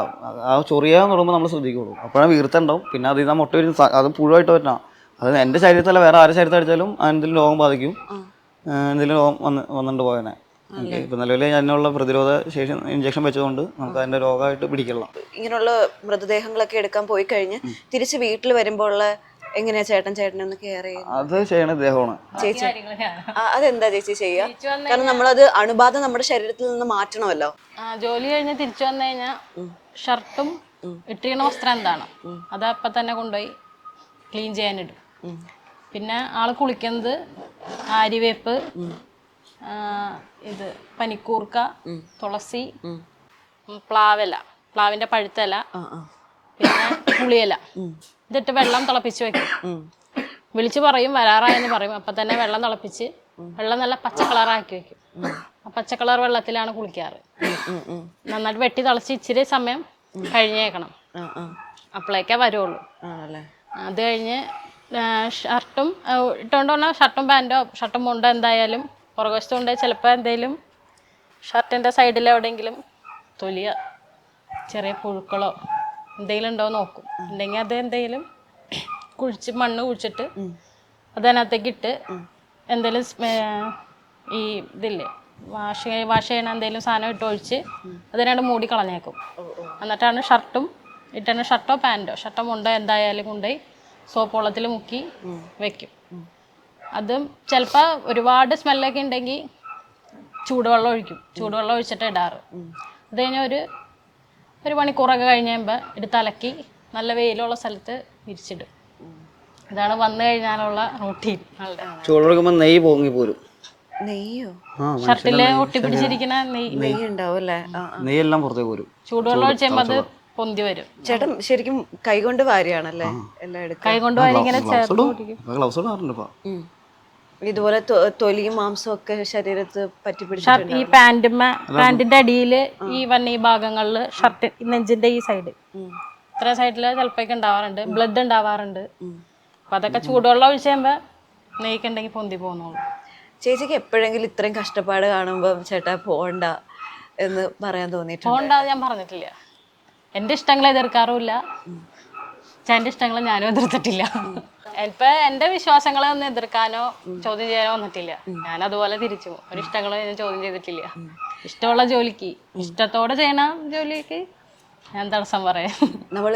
ആ ചൊറിയാൻ തുടങ്ങുമ്പോൾ നമ്മൾ ശ്രദ്ധിക്കുള്ളൂ. അപ്പോഴാണ് വീർത്തുണ്ടാവും. പിന്നെ അത് ഇതാ മുട്ട വരും. അത് പുഴുവായിട്ട് വരണം. അത് എൻ്റെ ശരീരത്തല്ല, വേറെ ആരുടെ ശരീരത്തിൽ അടിച്ചാലും എന്തെങ്കിലും രോഗം ബാധിക്കും. എന്തെങ്കിലും രോഗം വന്നിട്ട് പോയനെ. ഇപ്പം നിലവിൽ അതിനുള്ള പ്രതിരോധ ശേഷി ഇഞ്ചക്ഷൻ വെച്ചതുകൊണ്ട് നമുക്ക് അതിൻ്റെ രോഗമായിട്ട് പിടിക്കില്ല. ഇങ്ങനെയുള്ള മൃതദേഹങ്ങളൊക്കെ എടുക്കാൻ പോയി കഴിഞ്ഞ് തിരിച്ച് വീട്ടിൽ വരുമ്പോൾ എങ്ങനെയാ ചേട്ടനൊന്ന് കെയർ ചെയ്യുന്നത്? അത് ചെയ്യണ ദേഹമാണ്. ചേച്ചി അതെന്താ ചേച്ചി ചെയ്യുക? കാരണം നമ്മളത് അണുബാധ നമ്മുടെ ശരീരത്തിൽ നിന്ന് മാറ്റണമല്ലോ. ജോലി കഴിഞ്ഞ് തിരിച്ചു വന്നു കഴിഞ്ഞാൽ ഷർട്ടും ഇട്ടിരിക്കണ വസ്ത്രം എന്താണ് അത് അപ്പം തന്നെ കൊണ്ടുപോയി ക്ലീൻ ചെയ്യാനിടും. പിന്നെ ആള് കുളിക്കുന്നത് ആര്യവേപ്പ്, ഇത് പനിക്കൂർക്ക, തുളസി, പ്ലാവിൻ്റെ പഴുത്തല, പിന്നെ പുളിയില, ഇതിട്ട് വെള്ളം തിളപ്പിച്ച് വെക്കും. വിളിച്ച് പറയും വരാറായെന്ന് പറയും. അപ്പം തന്നെ വെള്ളം തിളപ്പിച്ച് വെള്ളം നല്ല പച്ച കളറാക്കി വെക്കും. ആ പച്ച കളർ വെള്ളത്തിലാണ് കുളിക്കാറ്. നന്നായിട്ട് വെട്ടി തിളച്ച് ഇച്ചിരി സമയം കഴിഞ്ഞേക്കണം, അപ്പോഴേക്കേ വരുള്ളൂ. അത് കഴിഞ്ഞ് ഷർട്ടും ഇട്ടുകൊണ്ട് വന്നാൽ ഷർട്ടും മുണ്ടോ എന്തായാലും പുറകുവശത്ത് കൊണ്ടുപോയി ചിലപ്പോൾ എന്തെങ്കിലും ഷർട്ടിൻ്റെ സൈഡിൽ എവിടെയെങ്കിലും തൊലിയോ ചെറിയ പുഴുക്കളോ എന്തെങ്കിലും ഉണ്ടോ നോക്കും. ഉണ്ടെങ്കിൽ അത് എന്തെങ്കിലും മണ്ണ് കുഴിച്ചിട്ട് അതിനകത്തേക്ക് ഇട്ട് എന്തെങ്കിലും ഈ ഇതില്ലേ വാഷ് ചെയ്യണ എന്തെങ്കിലും സാധനം ഇട്ട് ഒഴിച്ച് അതിനായിട്ട് മൂടി കളഞ്ഞേക്കും. എന്നിട്ടാണ് ഷർട്ടോ പാൻറ്റോ ഷർട്ടോ മുണ്ടോ എന്തായാലും കൊണ്ടുപോയി സോപ്പ് വെള്ളത്തിൽ മുക്കി വെക്കും. അതും ചിലപ്പോൾ ഒരുപാട് സ്മെല്ലൊക്കെ ഉണ്ടെങ്കിൽ ചൂടുവെള്ളം ഒഴിക്കും. ചൂടുവെള്ളം ഒഴിച്ചിട്ട് ഇടാറ്. അത് കഴിഞ്ഞാൽ ഒരു മണിക്കൂറൊക്കെ കഴിഞ്ഞ് കഴിയുമ്പോൾ എടുത്ത് അലക്കി നല്ല വെയിലുള്ള സ്ഥലത്ത് വിരിച്ചിടും. ഇതാണ് വന്നു കഴിഞ്ഞാലുള്ള റൂട്ടീൻ. ചൂടുവെള്ളം നെയ്യ് പൊങ്ങി പോരും. നെയ്യോ? ഷർട്ടില് ഒട്ടിപ്പിടിച്ചിരിക്കുന്ന നെയ്യ് ഉണ്ടാവും അല്ലേ? നെയ്യെല്ലാം പുറത്തേക്ക് പോരും. ചൂടുവെള്ളം ഒഴിച്ച് കഴിയുമ്പോൾ അത് പൊന്തി വരും. ചേട്ടൻ ശരിക്കും കൈകൊണ്ട് വാരിയാണല്ലേ എല്ലാം എടുക്കുക? കൈകൊണ്ട് വാരി ഇങ്ങനെ ഇതുപോലെ തൊലിയും മാംസവും ഒക്കെ ശരീരത്ത് പറ്റിപ്പിടിച്ചു. ഈ പാന്റിന്റെ അടിയില് ഈ ഭാഗങ്ങളില് ഷർട്ട് നെഞ്ചിന്റെ ഈ സൈഡ് ഇത്ര സൈഡില് ചിലപ്പോഴൊക്കെ ഉണ്ടാവാറുണ്ട്. ബ്ലഡ് ഉണ്ടാവാറുണ്ട്. അപ്പൊ അതൊക്കെ ചൂടുവെള്ളം ഒഴിച്ച് കഴിയുമ്പോ നെയ്ക്കുണ്ടെങ്കിൽ പൊന്തി പോകുന്നുള്ളൂ. ചേച്ചിക്ക് എപ്പോഴെങ്കിലും ഇത്രയും കഷ്ടപ്പാട് കാണുമ്പോ ചേട്ടാ പോണ്ട എന്ന് പറയാൻ തോന്നിയിട്ടുണ്ട്? പോണ്ട ഞാൻ പറഞ്ഞിട്ടില്ല. എൻ്റെ ഇഷ്ടങ്ങളെ എതിർക്കാറുമില്ല, ചേട്ടൻ്റെ ഇഷ്ടങ്ങളെ ഞാനും എതിർത്തിട്ടില്ല. ഇപ്പം എൻ്റെ വിശ്വാസങ്ങളെ ഒന്നും എതിർക്കാനോ ചോദ്യം ചെയ്യാനോ വന്നിട്ടില്ല. ഞാൻ അതുപോലെ തിരിച്ചു ഒരു ഇഷ്ടങ്ങളെ ഞാൻ ചോദ്യം ചെയ്തിട്ടില്ല. ഇഷ്ടമുള്ള ജോലിക്ക്, ഇഷ്ടത്തോടെ ചെയ്യണ ജോലിക്ക് ഞാൻ തടസ്സം പറയാം. നമ്മൾ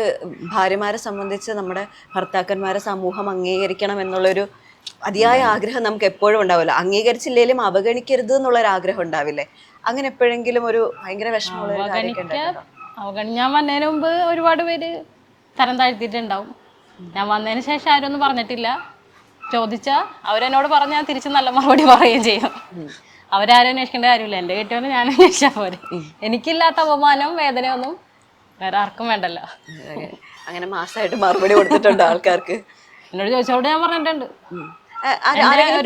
ഭാര്യമാരെ സംബന്ധിച്ച് നമ്മുടെ ഭർത്താക്കന്മാരെ സമൂഹം അംഗീകരിക്കണം എന്നുള്ളൊരു അതിയായ ആഗ്രഹം നമുക്ക് എപ്പോഴും ഉണ്ടാവില്ല. അംഗീകരിച്ചില്ലെങ്കിലും അവഗണിക്കരുത് എന്നുള്ളൊരു ആഗ്രഹം ഉണ്ടാവില്ലേ? അങ്ങനെ എപ്പോഴെങ്കിലും ഒരു ഭയങ്കര വിഷമമുള്ള അവഗണിക്കാൻ വന്നതിന് മുമ്പ് ഒരുപാട് പേര് തരം താഴ്ത്തിയിട്ടുണ്ടാവും. ഞാൻ വന്നതിന് ശേഷം ആരും ഒന്നും പറഞ്ഞിട്ടില്ല. ചോദിച്ചാൽ അവരെന്നോട് പറഞ്ഞാൽ ഞാൻ തിരിച്ച് നല്ല മറുപടി പറയുകയും ചെയ്യും. അവരാരും അന്വേഷിക്കേണ്ട കാര്യമില്ല, എൻ്റെ കെട്ടിയോനെ ഞാൻ അന്വേഷിച്ചാൽ പോരെ. എനിക്കില്ലാത്ത അപമാനവും വേദനയൊന്നും വേറെ ആർക്കും വേണ്ടല്ലോ. അങ്ങനെ മാസമായിട്ട് മറുപടി കൊടുത്തിട്ടുണ്ട് ആൾക്കാർക്ക്. എന്നോട് ചോദിച്ചോട് ഞാൻ പറഞ്ഞിട്ടുണ്ട്.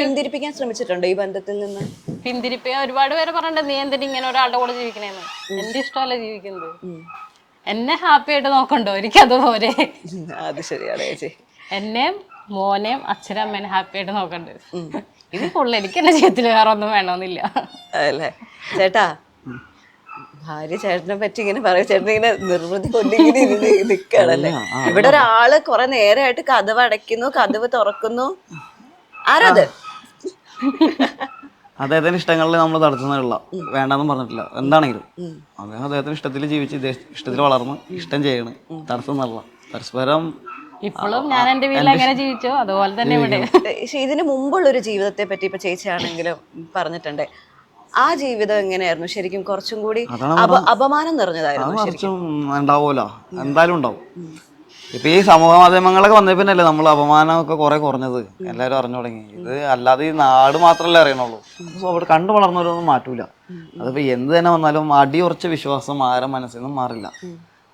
പിന്തിരിപ്പിക്കാൻ ശ്രമിച്ചിട്ടുണ്ടോ ഈ ബന്ധത്തിൽ നിന്ന്? പിന്തിരിപ്പിക്കാൻ ഒരുപാട് പേര് പറഞ്ഞിട്ടുണ്ട്, നീ എന്തിനാ ഇങ്ങനെ ഒരാളുടെ കൂടെ ജീവിക്കണേന്ന്. എൻ്റെ ഇഷ്ടമല്ല ജീവിക്കുന്നത്. എന്നെ ഹാപ്പി ആയിട്ട് നോക്കണ്ടോ, എനിക്കത് പോരെ. അത് ശരിയാണ് ചേച്ചി. എന്നെയും മോനെയും അച്ഛനും അമ്മേനെ ഹാപ്പി ആയിട്ട് നോക്കണ്ട്. ഇത് ഫുള്ള് എനിക്ക് എന്റെ ജീവിതത്തിൽ വേറെ ഒന്നും വേണമെന്നില്ല. അല്ലേ ചേട്ടാ, ഭാര്യ ചേട്ടനെ പറ്റി ഇങ്ങനെ പറയും, ചേട്ടൻ ഇങ്ങനെ നിർവൃതി കൊണ്ടിങ്ങനെ നിൽക്കുകയാണല്ലേ. ഇവിടെ ഒരാള് കുറെ നേരമായിട്ട് കതവ് അടയ്ക്കുന്നു, കതവ് തുറക്കുന്നു. ആരത്? അദ്ദേഹത്തിന്റെ ഇഷ്ടങ്ങളിൽ നമ്മൾ തടസ്സമല്ല, വേണ്ടെന്നും പറഞ്ഞിട്ടില്ല. എന്താണെങ്കിലും അദ്ദേഹത്തിന്റെ ഇഷ്ടത്തിൽ ജീവിച്ച് ഇഷ്ടത്തിൽ വളർന്ന് ഇഷ്ടം ചെയ്യണ്, തടസ്സം നല്ല പരസ്പരം. ഇപ്പോഴും ഞാൻ എന്റെ വീട്ടിൽ എങ്ങനെ ജീവിച്ചോ അതുപോലെ തന്നെ ഇവിടെ. ഇതിന് മുമ്പുള്ളൊരു ജീവിതത്തെ പറ്റി ഇപ്പൊ ചേച്ചിയാണെങ്കിലും പറഞ്ഞിട്ടുണ്ട്. ആ ജീവിതം എങ്ങനെയായിരുന്നു ശരിക്കും? കുറച്ചും കൂടി അപമാനം നിറഞ്ഞതായിരുന്നു. കുറച്ചും ഉണ്ടാവുമല്ലോ, എന്തായാലും ഉണ്ടാവും. ഇപ്പൊ ഈ സമൂഹ മാധ്യമങ്ങളൊക്കെ വന്നേ പിന്നല്ലേ നമ്മൾ അപമാനമൊക്കെ കുറെ കുറഞ്ഞത്, എല്ലാവരും അറിഞ്ഞു തുടങ്ങി. ഇത് അല്ലാതെ ഈ നാട് മാത്രമല്ലേ അറിയണുള്ളൂ. അവിടെ കണ്ടു വളർന്നവരൊന്നും മാറ്റൂല. അതിപ്പോ എന്ത് തന്നെ വന്നാലും അടിയുറച്ച വിശ്വാസം ആരും മനസ്സിൽ നിന്നും മാറില്ല.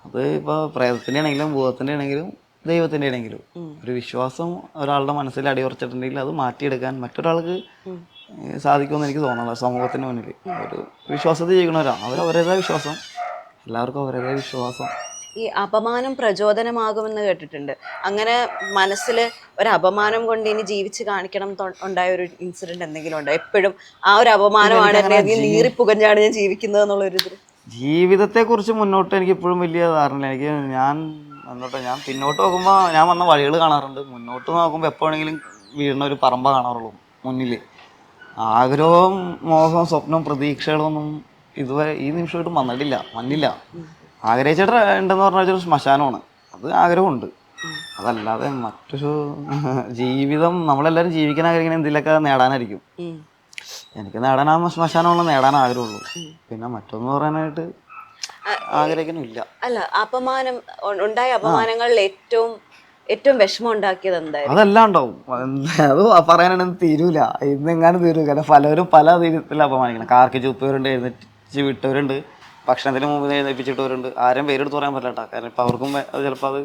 അത് ഇപ്പൊ പ്രേതത്തിന്റെ ആണെങ്കിലും ഭൂതത്തിന്റെ ആണെങ്കിലും ദൈവത്തിന്റെ ആണെങ്കിലും ഒരു വിശ്വാസം ഒരാളുടെ മനസ്സിൽ അടിയുറച്ചിട്ടുണ്ടെങ്കിൽ അത് മാറ്റിയെടുക്കാൻ മറ്റൊരാൾക്ക് സാധിക്കുമെന്ന് എനിക്ക് തോന്നുന്നില്ല. സമൂഹത്തിന് മുന്നിൽ ഒരു വിശ്വാസത്തിൽ ജീവിക്കണവരാണ് അവരവരുടേതായ വിശ്വാസം, എല്ലാവർക്കും അവരുടേതായ വിശ്വാസം. ഈ അപമാനം പ്രചോദനമാകുമെന്ന് കേട്ടിട്ടുണ്ട്. അങ്ങനെ മനസ്സിൽ ഒരു അപമാനം കൊണ്ട് ഇനി ജീവിച്ച് കാണിക്കണം ഉണ്ടായ ഒരു ഇൻസിഡന്റ് എന്തെങ്കിലും ഉണ്ടോ? എപ്പോഴും ആ ഒരു അപമാനമാണ് നീറിപ്പുകഞ്ഞാണ് ഞാൻ ജീവിക്കുന്നത് എന്നുള്ളൊരു ഇതിൽ. ജീവിതത്തെ കുറിച്ച് മുന്നോട്ട് എനിക്ക് ഇപ്പോഴും വലിയ ധാരണ. എനിക്ക് ഞാൻ പിന്നോട്ട് നോക്കുമ്പോൾ ഞാൻ വന്ന വഴികൾ കാണാറുണ്ട്. മുന്നോട്ട് നോക്കുമ്പോൾ എപ്പോഴെങ്കിലും വീഴുന്ന ഒരു പറമ്പ കാണാറുള്ളൂ മുന്നിൽ. ആഗ്രഹവും മോഹവും സ്വപ്നവും പ്രതീക്ഷകളൊന്നും ഇതുവരെ ഈ നിമിഷമായിട്ടും വന്നില്ല. ആഗ്രഹിച്ചിട്ട് ഉണ്ടെന്ന് പറഞ്ഞാൽ ഒരു ശ്മശാനമാണ്, അത് ആഗ്രഹമുണ്ട്. അതല്ലാതെ മറ്റൊരു ജീവിതം നമ്മളെല്ലാവരും ജീവിക്കാൻ ആഗ്രഹിക്കുന്ന എന്തെങ്കിലുമൊക്കെ നേടാനായിരിക്കും. എനിക്ക് നേടാൻ ആ ശ്മശാനമുള്ള നേടാൻ ആഗ്രഹമുള്ളൂ. പിന്നെ മറ്റൊന്ന് പറയാനായിട്ട് ആഗ്രഹിക്കുന്നില്ല. അല്ല, അപമാനം ഉണ്ടായ അപമാനങ്ങളിൽ ഏറ്റവും വിഷമം ഉണ്ടാക്കിയത് എന്തായാലും അതെല്ലാം ഉണ്ടാവും. അത് പറയാനാണെങ്കിൽ തീരൂല, ഇന്നെങ്ങാനും തീരൂല. കാരണം പലരും പല രീതിയിൽ അപമാനിക്കണം. കാർക്കി ചുപ്പവരുണ്ട്, എഴുന്നേറ്റ് വിട്ടവരുണ്ട്, ഭക്ഷണത്തിന് മുമ്പ് എഴുന്നേൽപ്പിച്ചിട്ടവരുണ്ട്. ആരും പേരെടുത്ത് പറയാൻ പറ്റില്ല. കാരണം ഇപ്പം അവർക്കും അത് ചിലപ്പോൾ അത്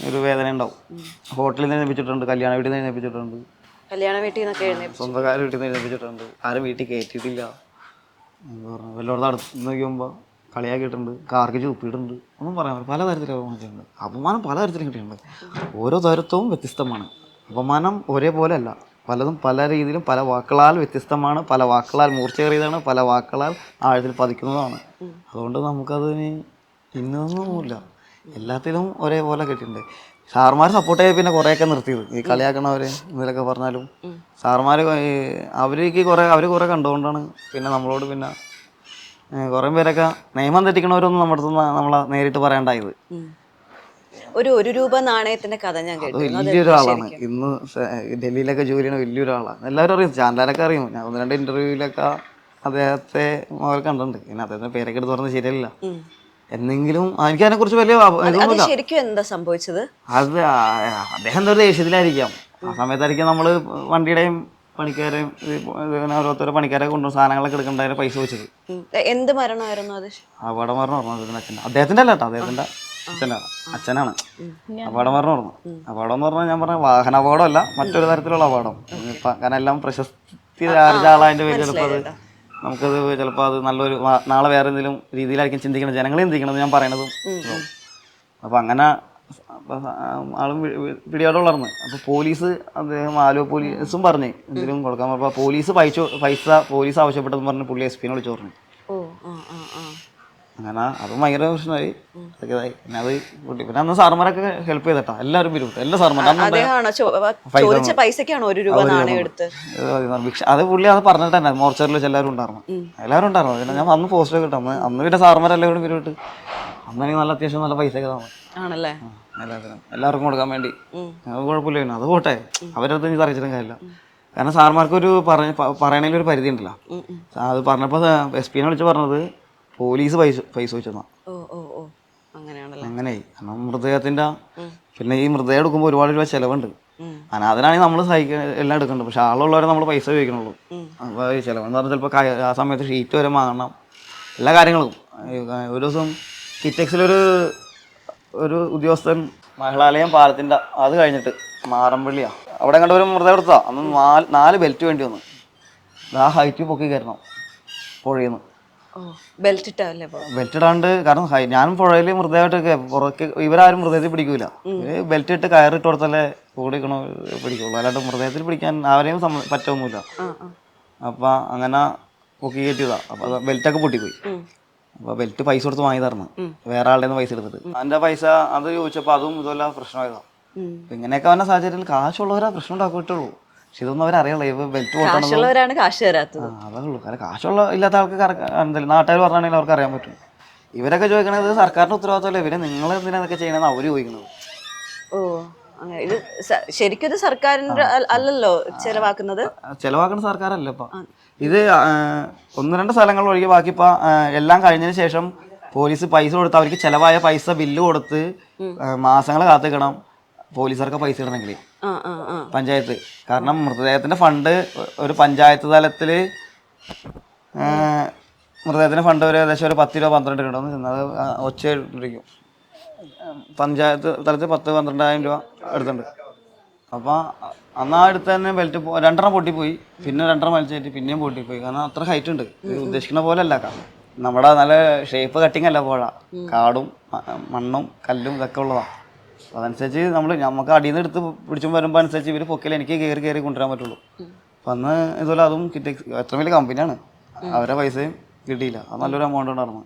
ഒരു വേദന ഉണ്ടാവും. ഹോട്ടലിൽ നിന്ന് എഴുന്നേൽപ്പിച്ചിട്ടുണ്ട്, കല്യാണ വീട്ടിൽ നിന്ന് എഴുന്നേൽപ്പിച്ചിട്ടുണ്ട്, കല്യാണ വീട്ടിൽ നിന്നൊക്കെ സ്വന്തക്കാർ വീട്ടിൽ നിന്ന് എഴുന്നേൽപ്പിച്ചിട്ടുണ്ട്. ആരും വീട്ടിൽ കയറ്റിയിട്ടില്ല. എന്താ പറഞ്ഞാൽ വല്ലയിടത്ത് അടുത്ത് നോക്കുമ്പോൾ കളിയാക്കിയിട്ടുണ്ട്, കാർക്ക് ചൂപ്പിയിട്ടുണ്ട്. ഒന്നും പറയാൻ പറ്റില്ല. പലതരത്തിലും അപമാനിച്ചിട്ടുണ്ട്. അപമാനം പലതരത്തിലും കിട്ടിയിട്ടുണ്ട്. ഓരോ തരത്വവും വ്യത്യസ്തമാണ്. അപമാനം ഒരേപോലെ അല്ല, പലതും പല രീതിയിലും പല വാക്കുകളാൽ വ്യത്യസ്തമാണ്. പല വാക്കുകളാൽ മൂർച്ചയേറിയതാണ്, പല വാക്കുകളാൽ ആഴത്തിൽ പതിക്കുന്നതാണ്. അതുകൊണ്ട് നമുക്കതിന് ഇന്നൊന്നുമില്ല, എല്ലാത്തിലും ഒരേപോലെ കിട്ടിയിട്ടുണ്ട്. സാർമാർ സപ്പോർട്ട് ചെയ്ത് പിന്നെ കുറേയൊക്കെ നിർത്തിയത് ഈ കളിയാക്കണവർ ഇതിലൊക്കെ പറഞ്ഞാലും സാർമാർ അവർ കുറേ കണ്ടുകൊണ്ടാണ് പിന്നെ നമ്മളോട് പിന്നെ കുറേ പേരൊക്കെ നിയമം തെറ്റിക്കണവരൊന്നും നമ്മുടെ അടുത്ത് നമ്മളെ നേരിട്ട് പറയണ്ടായത്. ഒരു രൂപ നാണയത്തിന്റെ കഥ ഞാൻ കേട്ടു. വലിയൊരാളാണ്, ഇന്ന് ഡൽഹിയിലൊക്കെ ജോലി ചെയ്യുന്ന വലിയൊരാളാണ്. എല്ലാവരും അറിയും, ചാനലൊക്കെ അറിയും. ഞാൻ 1-2 ഇന്റർവ്യൂവിലൊക്കെ അദ്ദേഹത്തെ കണ്ടിട്ടുണ്ട്. പിന്നെ അദ്ദേഹത്തിന്റെ പേരൊക്കെ എടുത്ത് പറഞ്ഞത് ശരിയല്ല. എന്നെങ്കിലും എനിക്ക് അതിനെ കുറിച്ച് വലിയ ഇതൊന്നുമില്ല. ശരിക്കും എന്താ സംഭവിച്ചത്? അത് അദ്ദേഹം എന്തോ ദേഷ്യത്തിലായിരിക്കാം. ആ സമയത്തായിരിക്കും നമ്മള് വണ്ടിയുടെയും പണിക്കാരെയും ഓരോരുത്തരും പണിക്കാരെ കൊണ്ടുവന്ന സാധനങ്ങളൊക്കെ എടുക്കേണ്ടതിന് പൈസ വെച്ചത്. എന്ത് മരണമായിരുന്നു അത്? അപകട മരണം പറഞ്ഞു അച്ഛൻ്റെ. അദ്ദേഹത്തിന്റെ അല്ല കേട്ടോ, അദ്ദേഹത്തിന്റെ അച്ഛനാണ് അപകടം പറഞ്ഞു. അപകടം എന്ന് പറഞ്ഞാൽ ഞാൻ പറഞ്ഞ വാഹന അപകടമല്ല, മറ്റൊരു തരത്തിലുള്ള അപകടം. കാരണം എല്ലാം പ്രശസ്തി ആർജ ആളതിന്റെ പേര് ചിലപ്പോൾ അത് നമുക്കത് ചിലപ്പോൾ അത് നല്ലൊരു നാളെ വേറെ എന്തെങ്കിലും രീതിയിലായിരിക്കും ചിന്തിക്കണം, ജനങ്ങളെ ചിന്തിക്കണം ഞാൻ പറയണതും. അപ്പം അങ്ങനെ ആളും പിടിയോടുള്ളായിരുന്നു. അപ്പോൾ പോലീസ് അദ്ദേഹം ആലുവ പോലീസും പറഞ്ഞ് എന്തെങ്കിലും കൊടുക്കാൻ പറഞ്ഞപ്പോൾ പൈസ പോലീസ് ആവശ്യപ്പെട്ടതെന്ന് പറഞ്ഞ് പുള്ളി SP വിളിച്ചു പറഞ്ഞു. അങ്ങനെ അത് ഭയങ്കര പ്രശ്നമായി. പിന്നെ അത് കൂട്ടി. പിന്നെ അന്ന് സാർമാരൊക്കെ ഹെൽപ്പ് ചെയ്തട്ടാ, എല്ലാവരും പിരിവിട്ടു, എല്ലാ സാർമാരും. അത് പുള്ളി അത് പറഞ്ഞിട്ട് തന്നെ മോർച്ചറിൽ എല്ലാവരും ഉണ്ടായിരുന്നു. പിന്നെ ഞാൻ അന്ന് പോസ്റ്റൊക്കെ കിട്ടാം. അന്ന് പിന്നെ സാർമാരെല്ലാം കൂടി പിരിവിട്ട് അന്നെനിക്ക് നല്ല അത്യാവശ്യം നല്ല പൈസ ഒക്കെ ആണല്ലേ എല്ലാവർക്കും കൊടുക്കാൻ വേണ്ടി. അത് കുഴപ്പമില്ല. പിന്നെ അത് പോട്ടെ, അവരടുത്ത് എനിക്ക് അറിയിച്ചിട്ടും കാര്യമില്ല. കാരണം സാർമാർക്ക് ഒരു പറയണതിലൊരു പരിധി ഉണ്ടല്ലോ. അത് പറഞ്ഞപ്പോൾ SP വിളിച്ച് പറഞ്ഞത് പോലീസ് പൈസ വെച്ചെന്നാ. അങ്ങനെ അങ്ങനെ കാരണം മൃതദേഹത്തിൻ്റെ പിന്നെ ഈ മൃതദേഹം എടുക്കുമ്പോൾ ഒരുപാട് രൂപ ചിലവുണ്ട്. അനാഥനാണെങ്കിൽ നമ്മൾ എല്ലാം എടുക്കുന്നുണ്ട്, പക്ഷെ ആളുള്ളവരെ നമ്മൾ പൈസ ഉപയോഗിക്കണുള്ളൂ. അപ്പോൾ ഈ ചിലവെന്ന് പറഞ്ഞാൽ ചിലപ്പോൾ ആ സമയത്ത് ഷീറ്റ് വരെ വാങ്ങണം, എല്ലാ കാര്യങ്ങളും. ഒരു ദിവസം കിറ്റക്സിലൊരു ഉദ്യോഗസ്ഥൻ മഹിളാലയം പാലത്തിൻ്റെ അത് കഴിഞ്ഞിട്ട് മാറമ്പള്ളിയാണ് അവിടെ കണ്ട ഒരു മൃതദേഹം എടുത്താ. അന്ന് 4 ബെൽറ്റ് വേണ്ടി വന്നു. ആ ഹൈറ്റ് പൊക്കി കയറണം പുഴയിൽ നിന്ന്. ബെൽറ്റ് ഇട്ടല്ലേ? ബെൽറ്റ് ഇടാണ്ട്, കാരണം ഞാനും പുഴയിൽ മൃതദേഹമായിട്ടൊക്കെ പുറത്ത് ഇവരാരും മൃതദേഹത്തിൽ പിടിക്കൂല. ബെൽറ്റ് ഇട്ട് കയറിട്ട് കൊടുത്തല്ലേ കൂടിക്കണോ പിടിക്കുള്ളൂ, അല്ലാണ്ട് മൃതദേഹത്തിൽ പിടിക്കാൻ ആരെയും പറ്റൊന്നുമില്ല. അപ്പം അങ്ങനെ പൊക്കി കയറ്റിയതാ. അപ്പം ബെൽറ്റൊക്കെ പൊട്ടിപ്പോയി. അപ്പോൾ ബെൽറ്റ് പൈസ കൊടുത്ത് വാങ്ങി തരണം, വേറെ ആളുടെ നിന്ന് പൈസ എടുത്തിട്ട്. അതിൻ്റെ പൈസ അത് ചോദിച്ചപ്പോൾ അതും ഇതുപോലെ പ്രശ്നമായതാണ്. ഇങ്ങനെയൊക്കെ വന്ന സാഹചര്യത്തിൽ കാശുള്ളവരാ പ്രശ്നം ഉണ്ടാക്കിയിട്ടുള്ളൂ. പക്ഷെ ഇതൊന്നും അവരറിയാം. ഇവ ബെൽറ്റ് കാശുള്ളവരാണ് കാശ് തരാത്തത്. അതേ ഉള്ളൂ. കാരണം കാശുള്ള ഇല്ലാത്ത ആൾക്ക് എന്തായാലും നാട്ടുകാർ പറഞ്ഞാണെങ്കിൽ അവർക്ക് അറിയാൻ പറ്റും. ഇവരൊക്കെ ചോദിക്കണത് സർക്കാരിൻ്റെ ഉത്തരവാദിത്തമല്ല, ഇവര് നിങ്ങൾ എന്തിനാ ഇതൊക്കെ ചെയ്യണമെന്ന് അവർ ചോദിക്കുന്നത്. ഓ അങ്ങനെ ഇത് ശരിക്കും ഇത് സർക്കാരിൻ്റെ അല്ലല്ലോ ചെലവാക്കുന്നത്? ചെലവാക്കുന്ന സർക്കാരല്ല. ഇപ്പം ഇത് 1-2 സ്ഥലങ്ങൾ ഒഴികെ ബാക്കി ഇപ്പം എല്ലാം കഴിഞ്ഞതിന് ശേഷം പോലീസ് പൈസ കൊടുത്ത് അവർക്ക് ചിലവായ പൈസ ബില്ല് കൊടുത്ത് മാസങ്ങൾ കാത്തിക്കണം പോലീസുകാർക്ക് പൈസ ഇടണമെങ്കിൽ പഞ്ചായത്ത്. കാരണം മൃതദേഹത്തിൻ്റെ ഫണ്ട് ഒരു പഞ്ചായത്ത് തലത്തിൽ മൃതദേഹത്തിൻ്റെ ഫണ്ട് ഒരു ഏകദേശം ഒരു 10 രൂപ 12 രൂപ ഉണ്ടെന്ന് ചെന്നത് ഒച്ചയിരിക്കും. പഞ്ചായത്ത് തലത്തിൽ 10-12,000 രൂപ എടുത്തിട്ടുണ്ട്. അപ്പോൾ അന്ന് ആ അടുത്ത് തന്നെ ബെൽറ്റ് 2 പൊട്ടിപ്പോയി, പിന്നെ 2 വലിച്ചേറ്റി പിന്നെയും പൊട്ടിപ്പോയി. കാരണം അത്ര ഹൈറ്റ് ഉണ്ട്. ഉദ്ദേശിക്കുന്ന പോലെ അല്ല. നമ്മുടെ നല്ല ഷേപ്പ് കട്ടിങ് അല്ല പുഴ, കാടും മണ്ണും കല്ലും ഇതൊക്കെ ഉള്ളതാണ്. അതനുസരിച്ച് നമുക്ക് അടിയിൽ നിന്ന് എടുത്ത് പിടിച്ചും വരുമ്പോൾ അനുസരിച്ച് ഇവർ പൊക്കിൽ എനിക്ക് കയറി കൊണ്ടുവരാൻ പറ്റുള്ളൂ. അപ്പം അന്ന് ഇതുപോലെ അതും കിറ്റക്സ് എത്ര വലിയ കമ്പനിയാണ്, അവരെ പൈസയും കിട്ടിയില്ല. അത് നല്ലൊരു എമൗണ്ട് ഉണ്ടായിരുന്നു.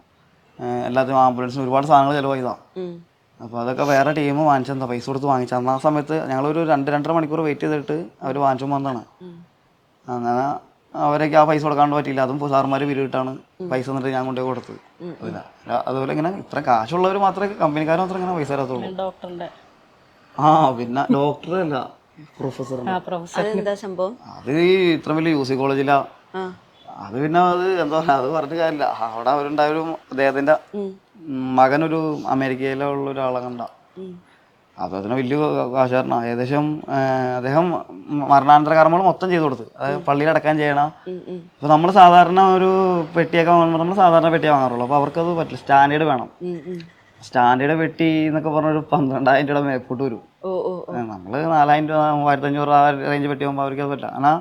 എല്ലാത്തിനും ആംബുലൻസിന് ഒരുപാട് സാധനങ്ങൾ ചിലവായതാണ്. അപ്പോൾ അതൊക്കെ വേറെ ടീം വാങ്ങിച്ചെന്താ പൈസ കൊടുത്ത് വാങ്ങിച്ചത്. അന്ന് ആ സമയത്ത് ഞങ്ങളൊരു 2-2.5 മണിക്കൂർ വെയിറ്റ് ചെയ്തിട്ട് അവർ വാങ്ങിച്ചു വന്നതാണ്. അങ്ങനെ അവരൊക്കെ ആ പൈസ കൊടുക്കാണ്ട് പറ്റിയില്ല. അതും സാറുമാർ പിരിവിട്ടാണ് പൈസ എന്നിട്ട് ഞാൻ കൊണ്ടുപോയി കൊടുത്തത്. അതുപോലെ ഇങ്ങനെ ഇത്ര കാശുള്ളവർ മാത്രമേ കമ്പനിക്കാർ മാത്രമേ ഇങ്ങനെ പൈസ തരത്തുള്ളൂ. പിന്നെ ഡോക്ടറല്ല, പ്രൊഫസർ. സംഭവം അത് ഈ ഇത്ര വലിയ UC കോളേജിലാ. അത് പിന്നെ അത് എന്താ പറയുക, അത് പറഞ്ഞിട്ട് കാര്യമില്ല. അവിടെ അവരുണ്ടായൊരു അദ്ദേഹത്തിൻ്റെ മകനൊരു അമേരിക്കയിലുള്ള ഒരാളെ കണ്ട. അപ്പോൾ അതിന് വലിയ കാശുകാരനാണ്. ഏകദേശം അദ്ദേഹം മരണാനന്തര കർമ്മങ്ങൾ മൊത്തം ചെയ്ത് കൊടുത്ത്, അതായത് പള്ളിയിൽ അടക്കാൻ ചെയ്യണം. അപ്പോൾ നമ്മൾ സാധാരണ ഒരു പെട്ടിയൊക്കെ വാങ്ങുമ്പോൾ നമ്മൾ സാധാരണ പെട്ടി വാങ്ങാറുള്ളൂ. അപ്പോൾ അവർക്കത് പറ്റില്ല, സ്റ്റാൻഡേർഡ് വേണം. സ്റ്റാൻഡേർഡ് പെട്ടി എന്നൊക്കെ പറഞ്ഞ ഒരു 12,000 രൂപ മേപ്പോട്ട് വരും. നമ്മൾ 4,000 രൂപ 3,500 ആ റേഞ്ച് പെട്ടി പോകുമ്പോൾ അവർക്കത് പറ്റില്ല. എന്നാൽ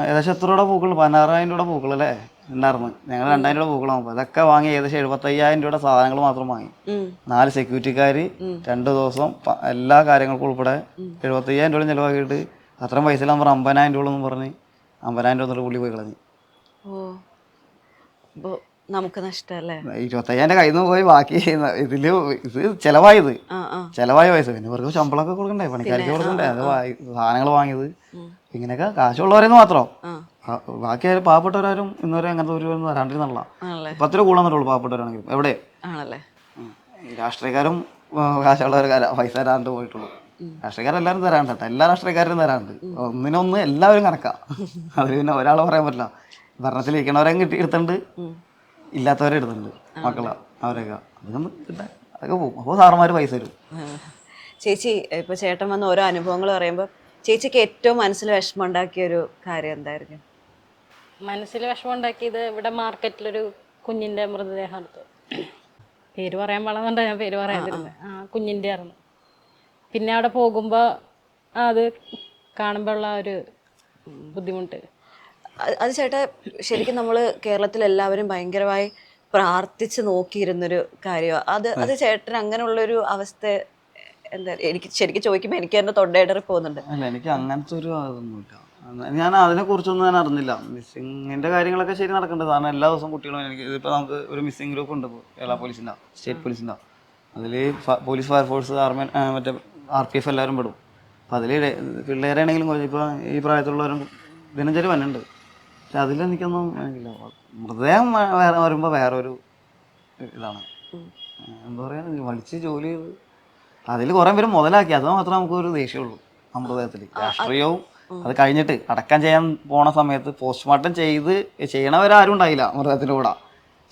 ഏകദേശം എത്ര രൂപ പൂക്കൾ, 16,000 രൂപ പൂക്കൾ അല്ലേ ഉണ്ടായിരുന്നു. ഞങ്ങൾ 2,000 രൂപ പൂക്കളാകുമ്പോൾ അതൊക്കെ വാങ്ങി ഏകദേശം 75,000 രൂപയുടെ സാധനങ്ങൾ മാത്രം വാങ്ങി. 4 സെക്യൂരിറ്റിക്കാർ 2 ദിവസം എല്ലാ കാര്യങ്ങൾക്കും ഉൾപ്പെടെ 75,000 രൂപ ചിലവാക്കിയിട്ട് അത്രയും പൈസ നമ്മൾ 50,000 രൂപ എന്ന് പറഞ്ഞ് 50,000 രൂപ പുള്ളി പോയി കളഞ്ഞു. നമുക്ക് നഷ്ടമല്ലേ? 25,000 കയ്യിൽ നിന്ന് പോയി ബാക്കി ഇത് ചെലവായ പൈസ. പിന്നെ ഇവർക്ക് ശമ്പളമൊക്കെ കൊടുക്കണ്ടേ, പണിക്കാർക്ക് കൊടുക്കണ്ടേ, അത് സാധനങ്ങൾ വാങ്ങിയത്. ഇങ്ങനെയൊക്കെ കാശുള്ളവരെന്ന് മാത്രം. ബാക്കി പാവപ്പെട്ടവരാരും ഇന്നുവരെ അങ്ങനത്തെ ഒരു വരാണ്ടിരുന്നുള്ള 10 രൂപ കൂടാൻ പറ്റുള്ളൂ പാവപ്പെട്ടവരാണെങ്കിലും. എവിടെ രാഷ്ട്രീയക്കാരും കാശുള്ളവർ പൈസ തരാണ്ട് പോയിട്ടുള്ളൂ. രാഷ്ട്രീയക്കാരെല്ലാവരും തരാണ്ട് കേട്ടോ, എല്ലാ രാഷ്ട്രീയക്കാരും തരാണ്ട്. ഒന്നിനൊന്ന് എല്ലാവരും കണക്കാം. അതിൽ പിന്നെ ഒരാളെ പറയാൻ പറ്റില്ല. ഭരണത്തിലിരിക്കണവരെ എടുത്തുണ്ട്, ഇല്ലാത്തവരെ എടുത്തിട്ടുണ്ട് മക്കളെ അവരൊക്കെ. അതൊക്കെ പോകും. അപ്പോൾ സാറന്മാർ പൈസ തരും. ചേച്ചി ഇപ്പോൾ ചേട്ടൻ വന്ന ഓരോ അനുഭവങ്ങൾ പറയുമ്പോൾ ചേച്ചിക്ക് ഏറ്റവും മനസ്സിൽ വിഷമം ഉണ്ടാക്കിയ ഒരു കാര്യം എന്തായിരുന്നു? മനസ്സിൽ വിഷമം ഉണ്ടാക്കിയത് ഇവിടെ മാർക്കറ്റിലൊരു കുഞ്ഞിൻ്റെ മൃതദേഹം എടുത്തു. പേര് പറയാൻ പാടുന്നുണ്ടോ, ഞാൻ പേര് പറയാതിരുന്നത്. കുഞ്ഞിൻ്റെ ആയിരുന്നു. പിന്നെ അവിടെ പോകുമ്പോൾ അത് കാണുമ്പോൾ ഉള്ള ഒരു ബുദ്ധിമുട്ട്. അത് ചേട്ടാ ശരിക്കും നമ്മൾ കേരളത്തിൽ എല്ലാവരും ഭയങ്കരമായി പ്രാർത്ഥിച്ച് നോക്കിയിരുന്നൊരു കാര്യമാണ് അത് ചേട്ടൻ അങ്ങനെയുള്ളൊരു അവസ്ഥ എന്താ? എനിക്ക് ശരിക്കും ചോദിക്കുമ്പോൾ എനിക്ക് തന്നെ തൊണ്ടയിടറി പോകുന്നുണ്ട്. അല്ല, എനിക്ക് അങ്ങനത്തെ ഒരു അതൊന്നുമില്ല. ഞാൻ അതിനെക്കുറിച്ചൊന്നും ഞാൻ അറിഞ്ഞില്ല. മിസ്സിങ്ങിൻ്റെ കാര്യങ്ങളൊക്കെ ശരി നടക്കുന്നുണ്ട്. കാരണം എല്ലാ ദിവസവും കുട്ടികളും എനിക്ക് ഇതിപ്പോൾ നമുക്ക് ഒരു മിസ്സിങ് ഗ്രൂപ്പ് ഉണ്ട് കേരള പോലീസിൻ്റെ, സ്റ്റേറ്റ് പോലീസിൻ്റെ. അതിൽ പോലീസ്, ഫയർഫോഴ്സ്, ആർമി, മറ്റേ RPF എല്ലാവരും പെടും. അപ്പോൾ അതിൽ പിള്ളേരാണെങ്കിലും ഇപ്പോൾ ഈ പ്രായത്തിലുള്ളവരും ദിനചര്യ വന്നുണ്ട്. പക്ഷെ അതിലെനിക്കൊന്നും ഇല്ല. മൃതദേഹം വരുമ്പോൾ വേറൊരു ഇതാണ്. എന്താ പറയുക, വലിച്ച് ജോലി ചെയ്ത് അതിൽ കുറേ പേര് മുതലാക്കി. അത് മാത്രമേ നമുക്കൊരു ദേഷ്യമുള്ളൂ ആ മൃതദേഹത്തിൽ. രാഷ്ട്രീയവും അത് കഴിഞ്ഞിട്ട് അടക്കം ചെയ്യാൻ പോണ സമയത്ത് പോസ്റ്റ്മോർട്ടം ചെയ്യണവരാരും ഉണ്ടായില്ല മൃതദേഹത്തിൻ്റെ കൂടെ.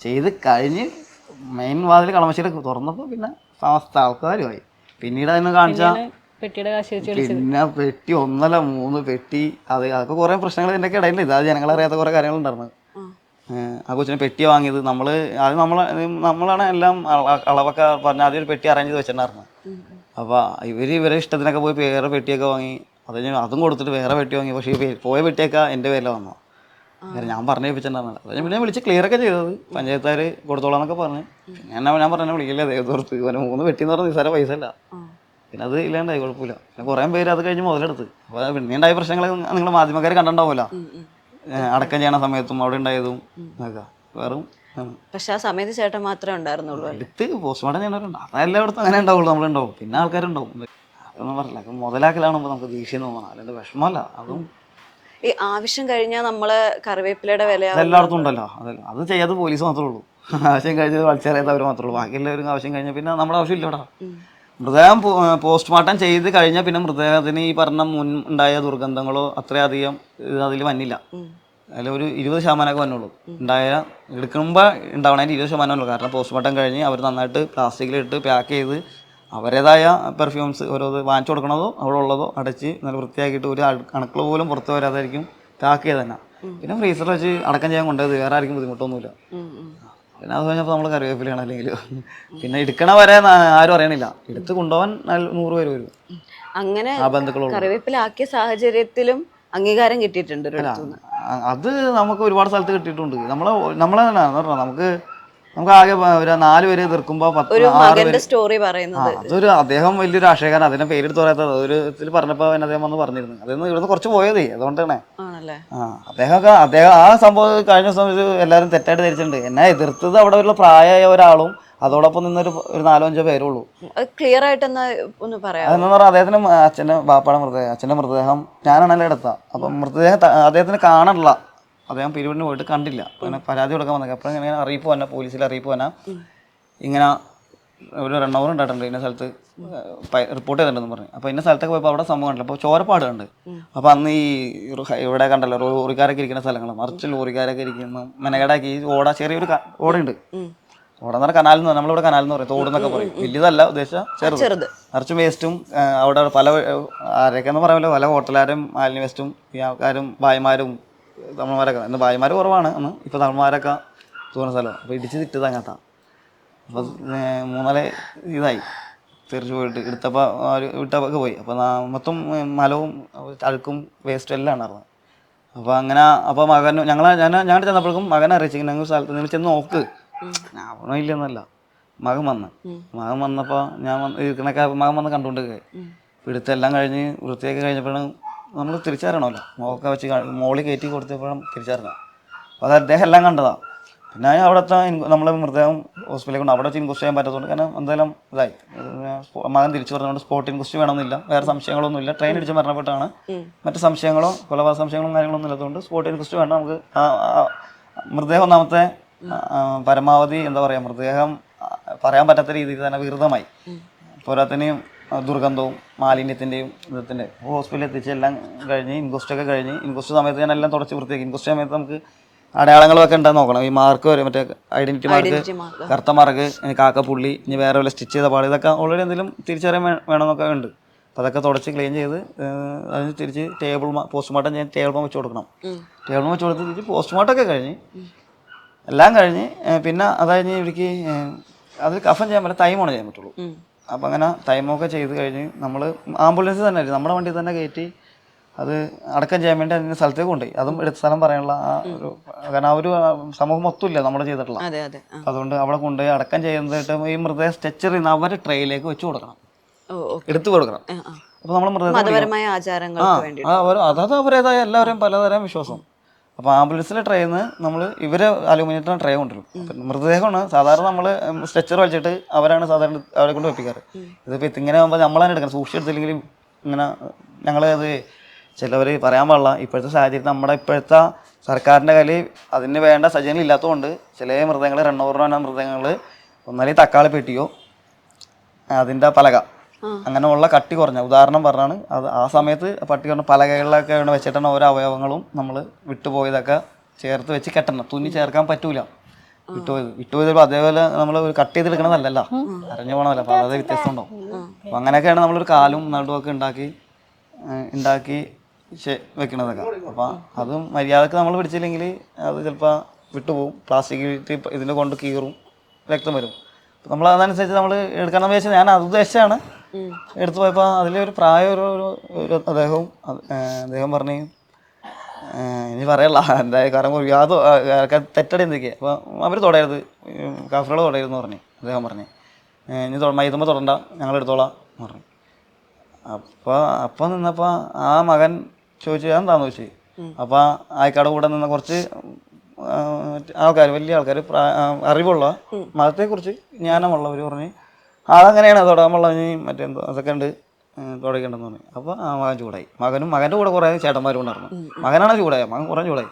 ചെയ്ത് കഴിഞ്ഞ് മെയിൻ വാതിൽ കളമശ്ശേരി തുറന്നപ്പോൾ പിന്നെ സമസ്ത ആൾക്കാരുമായി. പിന്നീട് അതിനെ കാണിച്ചാൽ പെട്ടിയുടെ കാശ് വെച്ച് വിളിച്ചത്. പിന്നെ പെട്ടി 1 അല്ല 3 പെട്ടി, അതൊക്കെ കുറേ പ്രശ്നങ്ങൾ ഇതിൻ്റെ ഒക്കെ ഇടയില്ല. ഇതാ ജനങ്ങളറിയാത്ത കുറേ കാര്യങ്ങളുണ്ടായിരുന്നു. ആ കൊച്ചിനെ പെട്ടി വാങ്ങിയത് നമ്മളാണ് എല്ലാം അളവൊക്കെ പറഞ്ഞ് ആദ്യം ഒരു പെട്ടി അറേഞ്ച് ചെയ്ത് വെച്ചിട്ടുണ്ടായിരുന്നു. അപ്പോൾ ഇവരെ ഇഷ്ടത്തിനൊക്കെ പോയി വേറെ പെട്ടിയൊക്കെ വാങ്ങി, അതും കൊടുത്തിട്ട് വേറെ പെട്ടി വാങ്ങി. പക്ഷേ പോയ പെട്ടിയൊക്കെ എൻ്റെ പേരിലാണ് വന്നത്. ഞാൻ പറഞ്ഞു ഏൽപ്പിച്ചിട്ടുണ്ടായിരുന്നില്ല. അത് പിന്നെ വിളിച്ച് ക്ലിയർ ഒക്കെ ചെയ്തത്, പഞ്ചായത്തുകാർ കൊടുത്തോളാന്നൊക്കെ പറഞ്ഞു. പിന്നെ ഞാൻ പറഞ്ഞു വിളിക്കില്ല ദൈവത്തോർത്ത്, ഇവനെ 3 പെട്ടി എന്ന് പറഞ്ഞാൽ നിസ്സാര പൈസ അല്ല. പിന്നെ അത് ഇല്ലാണ്ടായി, കുഴപ്പമില്ല. പിന്നെ കുറേ പേര് അത് കഴിഞ്ഞ് മുതലെടുത്ത്. അപ്പോൾ പിന്നെ ഉണ്ടായ പ്രശ്നങ്ങൾ നിങ്ങൾ മാധ്യമക്കാർ കണ്ടിട്ടുണ്ടാവില്ല, അടക്കം ചെയ്യണ സമയത്തും അവിടെ ഉണ്ടായതും ഒക്കെ വെറും. പക്ഷെ ആ സമയത്ത് ചേട്ടൻ മാത്രമേ ഉണ്ടായിരുന്നുള്ളൂ. എടുത്ത് പോസ്റ്റ്മോർട്ടം ചെയ്യണവരുണ്ട്, അതെല്ലായിടത്തും അങ്ങനെ ഉണ്ടാവുള്ളൂ, നമ്മളുണ്ടാവും. പിന്നെ ആൾക്കാരുണ്ടാവും. അതൊന്നും പറഞ്ഞില്ല, മുതലാക്കലാണുമ്പോൾ നമുക്ക് ദേഷ്യം തോന്നണം, അല്ലാണ്ട് വിഷമമല്ല. അതും ഈ ആവശ്യം കഴിഞ്ഞാൽ നമ്മള് കറിവേപ്പിലയുടെ വില അതെല്ലായിടത്തും ഉണ്ടല്ലോ. അത് ചെയ്യാതെ പോലീസ് മാത്രമേ ഉള്ളൂ. ആവശ്യം കഴിഞ്ഞത് വലിച്ചറിയാത്തവർ മാത്രമേ ഉള്ളൂ. ബാക്കിയെല്ലാവരും ആവശ്യം കഴിഞ്ഞാൽ പിന്നെ നമ്മുടെ ആവശ്യമില്ല. ഇവിടെ മൃതദേഹം പോസ്റ്റ്മോർട്ടം ചെയ്ത് കഴിഞ്ഞാൽ പിന്നെ മൃതദേഹത്തിന് ഈ പറഞ്ഞ മുൻ ഉണ്ടായ ദുർഗന്ധങ്ങളോ അത്രയധികം അതിൽ വന്നില്ല. അതിൽ ഒരു 20% വന്നുള്ളൂ. എടുക്കുമ്പോൾ ഉണ്ടാവണതിൻ്റെ 20% ഉള്ളൂ. കാരണം പോസ്റ്റ്മോർട്ടം കഴിഞ്ഞ് അവർ നന്നായിട്ട് പ്ലാസ്റ്റിക്കിലിട്ട് പാക്ക് ചെയ്ത് അവരുടേതായ പെർഫ്യൂംസ് ഓരോ വാങ്ങിച്ചു കൊടുക്കണതോ അവിടെ ഉള്ളതോ അടച്ച് നല്ല വൃത്തിയാക്കിയിട്ട് ഒരു അണുക്കൾ പോലും പുറത്ത് വരാതായിരിക്കും പാക്ക് ചെയ്ത് തന്നെ. പിന്നെ ഫ്രീസറിൽ വെച്ച് അടക്കം ചെയ്യാൻ കൊണ്ടുപോയത് വേറെ ആർക്കും ബുദ്ധിമുട്ടൊന്നുമില്ല. പിന്നെ അത് കഴിഞ്ഞപ്പോൾ നമ്മൾ കറിവേപ്പിലാണ്. അല്ലെങ്കിൽ പിന്നെ എടുക്കണ വരെ ആരും അറിയണില്ല, എടുത്ത് കൊണ്ടുപോകാൻ 100 പേര് വരും. അങ്ങനെ ആ ബന്ധുക്കളോട് കറിവേപ്പിലാക്കിയ സാഹചര്യത്തിലും അംഗീകാരം കിട്ടിയിട്ടുണ്ട്. അത് നമുക്ക് ഒരുപാട് സ്ഥലത്ത് കിട്ടിയിട്ടുണ്ട്. നമ്മളെ തന്നെ നമുക്ക് ആകെ ഒരു 4 പേര് എതിർക്കുമ്പോൾ 10 സ്റ്റോറി പറയുന്നത് അതൊരു അദ്ദേഹം വലിയൊരു ആശയക്കാരൻ. അതിനെ പേരെടുത്ത് പറയാത്തത് ഒരു ഇതിൽ പറഞ്ഞപ്പോൾ അദ്ദേഹം വന്ന് പറഞ്ഞിരുന്നു. അതൊന്നും ഇവിടുന്ന് കുറച്ച് പോയതേ, അതുകൊണ്ടാണ്. അദ്ദേഹം ആ സംഭവം കഴിഞ്ഞ ദിവസം ഇത് എല്ലാവരും തെറ്റായിട്ട് ധരിച്ചിട്ടുണ്ട്. എന്നെ എതിർത്തത് അവിടെ ഉള്ള പ്രായമായ ഒരാളും അതോടൊപ്പം നിന്നൊരു 4-5 പേരുള്ളൂ. ക്ലിയർ ആയിട്ട് ഒന്ന് പറയാം. അതെന്ന് പറഞ്ഞാൽ അദ്ദേഹത്തിന് അച്ഛൻ്റെ മൃതദേഹം ഞാനാണല്ലോ എടുത്ത. അപ്പം മൃതദേഹം അദ്ദേഹത്തിന് കാണാനില്ല. അദ്ദേഹം പിരിവിന് പോയിട്ട് കണ്ടില്ല. അങ്ങനെ പരാതി കൊടുക്കാൻ വന്നത്. അപ്പോൾ ഇങ്ങനെ അറിയിപ്പ് വന്ന പോലീസിൽ അറിയിപ്പ് വന്ന ഇങ്ങനെ ഒരു റണ്ണവർ ഉണ്ടായിട്ടുണ്ട് ഇന്ന സ്ഥലത്ത് റിപ്പോർട്ട് ചെയ്തിട്ടുണ്ടെന്ന് പറഞ്ഞു. അപ്പോൾ ഇന്ന സ്ഥലത്തൊക്കെ പോയപ്പോൾ അവിടെ സംഭവം കണ്ടില്ല. അപ്പോൾ ചോരപ്പാട് കണ്ട്. അപ്പോൾ അന്ന് ഈ ഇവിടെ കണ്ടല്ലോ ലോറിക്കാരൊക്കെ ഇരിക്കുന്ന സ്ഥലങ്ങൾ, മറിച്ച് ലോറിക്കാരൊക്കെ ഇരിക്കുന്ന മെനകടാക്കി ഈ ചെറിയൊരു ഓടയുണ്ട്. ഓടെന്ന് പറഞ്ഞാൽ കനാലിൽ നിന്ന്, നമ്മളിവിടെ കനാലെന്ന് പറയും, തോടെന്നൊക്കെ പറയും. വലിയതല്ല, ഉദ്ദേശിച്ച ചെറുത്. നിറച്ചും വേസ്റ്റും അവിടെ പല ആരൊക്കെയെന്ന് പറയുമല്ലോ, പല ഹോട്ടലുകാരും മാലിന്യ വേസ്റ്റും ഈ ആൾക്കാരും ഭായിമാരും തമിഴ്മാരൊക്കെ. ഇന്ന് ഭായിമാർ കുറവാണ് അന്ന്, ഇപ്പോൾ തമിഴ്മാരൊക്കെ തോന്നുന്ന സ്ഥലം. അപ്പോൾ ഇടിച്ച് തിട്ടത് അങ്ങനത്തെ. അപ്പോൾ 3 ഇതായി തിരിച്ചു പോയിട്ട് എടുത്തപ്പോൾ വിട്ടൊക്കെ പോയി. അപ്പോൾ മൊത്തം മലവും അഴുക്കും വേസ്റ്റും എല്ലാം ഉണ്ടായിരുന്നു. അപ്പോൾ അങ്ങനെ അപ്പോൾ ഞങ്ങൾ ചെന്നപ്പോഴേക്കും മകനെ അറിയിച്ചിങ്ങനെ ഞങ്ങൾ സ്ഥലത്ത് നിങ്ങൾ ചെന്ന് നോക്ക്. ഞാൻ ഇല്ലെന്നല്ല, മകൻ വന്നപ്പോൾ ഞാൻ ഇരിക്കണൊക്കെ മകൻ വന്ന് കണ്ടുകൊണ്ടിരിക്കുക. പിടുത്തെല്ലാം കഴിഞ്ഞ് വൃത്തിയൊക്കെ കഴിഞ്ഞപ്പോഴാണ് നമ്മൾ തിരിച്ചറിയണമല്ലോ, മോക്കെ വെച്ച് മോളിൽ കയറ്റി കൊടുത്തപ്പോഴും തിരിച്ചറിയണം. അപ്പോൾ അത് അദ്ദേഹം എല്ലാം കണ്ടതാണ്. പിന്നെ അവിടുത്തെ നമ്മൾ മൃതദേഹം ഹോസ്പിറ്റലിൽ കൊണ്ട് അവിടെ വെച്ച് ഇൻക്വസ്റ്റ് ചെയ്യാൻ പറ്റാത്തതുകൊണ്ട്, കാരണം എന്തായാലും ഇതായി മകൻ തിരിച്ചു പറഞ്ഞുകൊണ്ട് സ്പോട്ട് ഇൻക്വസ്റ്റ് വേണമെന്നില്ല, വേറെ സംശയങ്ങളൊന്നുമില്ല. ട്രെയിൻ ഇടിച്ച് മരണപ്പെട്ടാണ്, മറ്റു സംശയങ്ങളോ കൊലപാതക സംശയങ്ങളും കാര്യങ്ങളൊന്നും ഇല്ലാത്തതുകൊണ്ട് സ്പോട്ട് ഇൻക്വസ്റ്റ് വേണം. നമുക്ക് മൃതദേഹം ഒന്നാമത്തെ പരമാവധി എന്താ പറയുക, മൃതദേഹം പറയാൻ പറ്റാത്ത രീതിയിൽ തന്നെ വികൃതമായി. പോരാത്തന്നെയും ദുർഗന്ധവും മാലിന്യത്തിൻ്റെയും ഇതത്തിൻ്റെ ഹോസ്പിറ്റലിൽ എത്തിച്ച് എല്ലാം കഴിഞ്ഞ് ഇൻക്വസ്റ്റൊക്കെ കഴിഞ്ഞ് ഇൻക്വസ്റ്റ് സമയത്ത് ഞാൻ എല്ലാം തുടച്ച് വൃത്തിയാക്കി. ഇൻക്വസ്റ്റ് സമയത്ത് നമുക്ക് അടയാളങ്ങളൊക്കെ ഉണ്ടാകുന്ന നോക്കണം. ഈ മാർക്ക് വരെ മറ്റേ ഐഡൻറ്റിറ്റി മാർക്ക്, കറുത്ത മാർക്ക്, കാക്കപ്പുള്ളി, ഇനി വേറെ വല്ല സ്റ്റിച്ച് ചെയ്ത പാട്, ഇതൊക്കെ ഓൾറെഡി എന്തെങ്കിലും തിരിച്ചറിയാൻ വേണമെന്നൊക്കെ ഉണ്ട്. അപ്പോൾ അതൊക്കെ തുടച്ച് ക്ലീൻ ചെയ്ത് അതിന് തിരിച്ച് പോസ്റ്റ്മോർട്ടം ചെയ്യാൻ ടേബിൾ വെച്ച് കൊടുക്കണം. ടേബിൾ വെച്ച് കൊടുത്ത് തിരിച്ച് പോസ്റ്റ്മോർട്ടമൊക്കെ കഴിഞ്ഞ് എല്ലാം കഴിഞ്ഞ് പിന്നെ അത് കഴിഞ്ഞ് ഇവർക്ക് അത് കഫൻ ചെയ്യാൻ പറ്റില്ല, തൈമാണ് ചെയ്യാൻ പറ്റുള്ളൂ. അപ്പം അങ്ങനെ തൈമൊക്കെ ചെയ്ത് കഴിഞ്ഞ് നമ്മൾ ആംബുലൻസ് തന്നെ ആയിരുന്നു, നമ്മുടെ വണ്ടി തന്നെ കയറ്റി അത് അടക്കം ചെയ്യാൻ വേണ്ടി അതിൻ്റെ സ്ഥലത്തേക്ക് കൊണ്ടുപോയി. അതും എടുത്ത സ്ഥലം പറയാനുള്ള ആ ഒരു, കാരണം ആ ഒരു സമൂഹം മൊത്തമില്ല നമ്മൾ ചെയ്തിട്ടുള്ള. അതുകൊണ്ട് അവിടെ കൊണ്ടുപോയി അടക്കം ചെയ്യുന്നതായിട്ട് ഈ മൃതദേഹം സ്ട്രെച്ചർ ചെയ്യുന്ന അവർ ട്രെയിലേക്ക് വെച്ച് കൊടുക്കണം, എടുത്തു കൊടുക്കണം. അപ്പോൾ നമ്മൾ മൃതദേഹം അതായത് അവരേതായ എല്ലാവരും പലതരം വിശ്വാസം. അപ്പോൾ ആംബുലൻസിലെ ട്രെയിന്ന് നമ്മൾ ഇവരെ അലൂമിനിയത്തിൻ്റെ ട്രേ കൊണ്ടുവരും. അപ്പം മൃതദേഹമാണ് സാധാരണ നമ്മൾ സ്ട്രെച്ചർ വലിച്ചിട്ട് അവരാണ് സാധാരണ അവരെ കൊണ്ട് വെപ്പിക്കാറ്. ഇതിപ്പോൾ ഇങ്ങനെ ആകുമ്പോൾ നമ്മളാണ് എടുക്കണം, സൂക്ഷിച്ചെടുത്തില്ലെങ്കിലും ഇങ്ങനെ ഞങ്ങളത് ചിലവർ പറയാൻ പാടില്ല. ഇപ്പോഴത്തെ സാഹചര്യത്തിൽ നമ്മുടെ ഇപ്പോഴത്തെ സർക്കാരിൻ്റെ കയ്യിൽ അതിന് വേണ്ട സജ്ജീകരണം ഇല്ലാത്തതുകൊണ്ട് ചില മൃതങ്ങൾ 200 മൃതങ്ങൾ ഒന്നാലും തക്കാളി പെട്ടിയോ അതിൻ്റെ പലക അങ്ങനെയുള്ള കട്ടി കുറഞ്ഞ ഉദാഹരണം പറഞ്ഞാണ്. അത് ആ സമയത്ത് പട്ടി പറഞ്ഞ പലകകളിലൊക്കെ വെച്ചിട്ടാണ് ഓരോ അവയവങ്ങളും നമ്മൾ വിട്ടുപോയതൊക്കെ ചേർത്ത് വെച്ച് കെട്ടണം. തുന്നി ചേർക്കാൻ പറ്റൂല. വിട്ടുപോയത് അതേപോലെ നമ്മൾ കട്ട് ചെയ്തെടുക്കണതല്ലല്ലോ, അരഞ്ഞു പോകണമല്ല. അപ്പോൾ അതായത് വ്യത്യാസം ഉണ്ടാവും. അപ്പോൾ അങ്ങനെയൊക്കെയാണ് നമ്മളൊരു കാലും നടുവൊക്കെ ഉണ്ടാക്കി വെക്കണതൊക്കെ. അപ്പോൾ അത് മര്യാദക്ക് നമ്മൾ പിടിച്ചില്ലെങ്കിൽ അത് ചിലപ്പോൾ വിട്ടുപോകും. പ്ലാസ്റ്റിക് ഇതിനെ കൊണ്ട് കീറും, രക്തം വരും. അപ്പോൾ നമ്മൾ അതനുസരിച്ച് നമ്മൾ എടുക്കണം ഉദ്ദേശിച്ചത്, ഞാൻ അത് ഉദ്ദേശിച്ചാണ് എടുത്തു പോയപ്പോൾ അതിലൊരു പ്രായം ഒരു അദ്ദേഹം പറഞ്ഞു ഇനി പറയല്ല എന്തായാലും, കാരണം യാതൊരു തെറ്റടി എന്തൊക്കെയാണ്. അപ്പോൾ അവർ തുടരുത്, കാഫറുകൾ തുടരുതെന്ന് പറഞ്ഞു അദ്ദേഹം പറഞ്ഞു. ഇനി മൈതുമ്പോൾ തുടരണ്ട, ഞങ്ങളെടുത്തോളാം എന്ന് പറഞ്ഞു. അപ്പം നിന്നപ്പോൾ ആ മകൻ ചോദിച്ചു എന്താന്ന് ചോദിച്ചു. അപ്പോൾ ആയിക്കാട് കൂടെ നിന്ന കുറച്ച് വലിയ ആൾക്കാർ അറിവുള്ള മതത്തെക്കുറിച്ച് ജ്ഞാനമുള്ളവർ പറഞ്ഞ് അതങ്ങനെയാണ് തുടങ്ങുള്ള മറ്റെന്തോ അതൊക്കെ ഉണ്ട് തുടങ്ങിയിട്ടുണ്ടെന്ന് പറഞ്ഞു. അപ്പോൾ ആ മകൻ ചൂടായി. മകൻ്റെ കൂടെ കുറേ ചേട്ടന്മാരും ഉണ്ടായിരുന്നു. മകനാണ് ചൂടായ, മകൻ കുറേ ചൂടായി.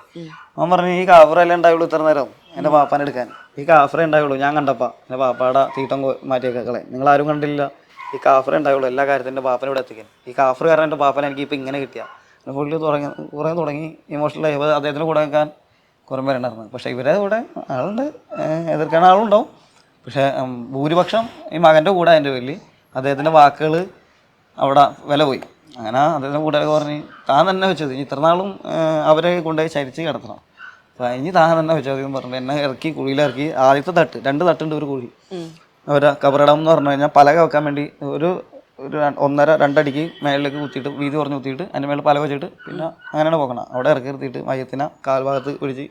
അവൻ പറഞ്ഞു ഈ കാഫറല്ലേ ഉണ്ടായുള്ളൂ ഇത്ര നേരം എൻ്റെ പാപ്പാനെ എടുക്കാൻ, ഈ കാഫറേ ഉണ്ടായുള്ളൂ ഞാൻ കണ്ടപ്പോൾ എൻ്റെ പാപ്പയുടെ തീട്ടം മാറ്റിയേക്കളെ, നിങ്ങളാരും കണ്ടില്ല, ഈ കാഫറേ ഉണ്ടായുള്ളൂ എല്ലാ കാര്യത്തിൻ്റെ പാപ്പനെ ഇവിടെ എത്തിക്കാൻ, ഈ കാഫർ കാരണം എൻ്റെ പാപ്പനെ എനിക്ക് ഇപ്പോൾ ഇങ്ങനെ കിട്ടിയ പുള്ളി തുടങ്ങി ഇമോഷണലായി. അപ്പോൾ അദ്ദേഹത്തിന് കൂടെ നിൽക്കാൻ കുറേ പേരുണ്ടായിരുന്നു. പക്ഷേ ഇവരെ കൂടെ ആളുണ്ട്, എതിർക്കാൻ ആളുണ്ടാവും. പക്ഷേ ഭൂരിപക്ഷം ഈ മകൻ്റെ കൂടെ അതിൻ്റെ പേരിൽ അദ്ദേഹത്തിൻ്റെ വാക്കുകൾ അവിടെ വില പോയി. അങ്ങനെ അദ്ദേഹത്തിൻ്റെ കൂട്ടുകാരൊക്കെ പറഞ്ഞ് താൻ തന്നെ വെച്ചത് ഇത്ര നാളും അവരെ കൊണ്ടുപോയി ചരിച്ച് കിടത്തണം, അപ്പോൾ ഇനി താൻ തന്നെ വെച്ചത് എന്ന് പറഞ്ഞു എന്നെ ഇറക്കി കുഴിയിലിറക്കി. ആദ്യത്തെ 2 തട്ടുണ്ട് ഒരു കുഴി, അവരെ കബറിടം എന്ന് പറഞ്ഞു കഴിഞ്ഞാൽ പലക വെക്കാൻ വേണ്ടി ഒരു 1.5-2 അടിക്ക് മേളിലേക്ക് കുത്തിയിട്ട് വീതി കുറഞ്ഞ് കുത്തിയിട്ട് അതിൻ്റെ മേളിൽ പലക വെച്ചിട്ട് പിന്നെ അങ്ങനെയാണ് പോകണം. അവിടെ ഇറക്കി നിർത്തിയിട്ട് മയത്തിനെ കാൽഭാഗത്ത് പിടിച്ച്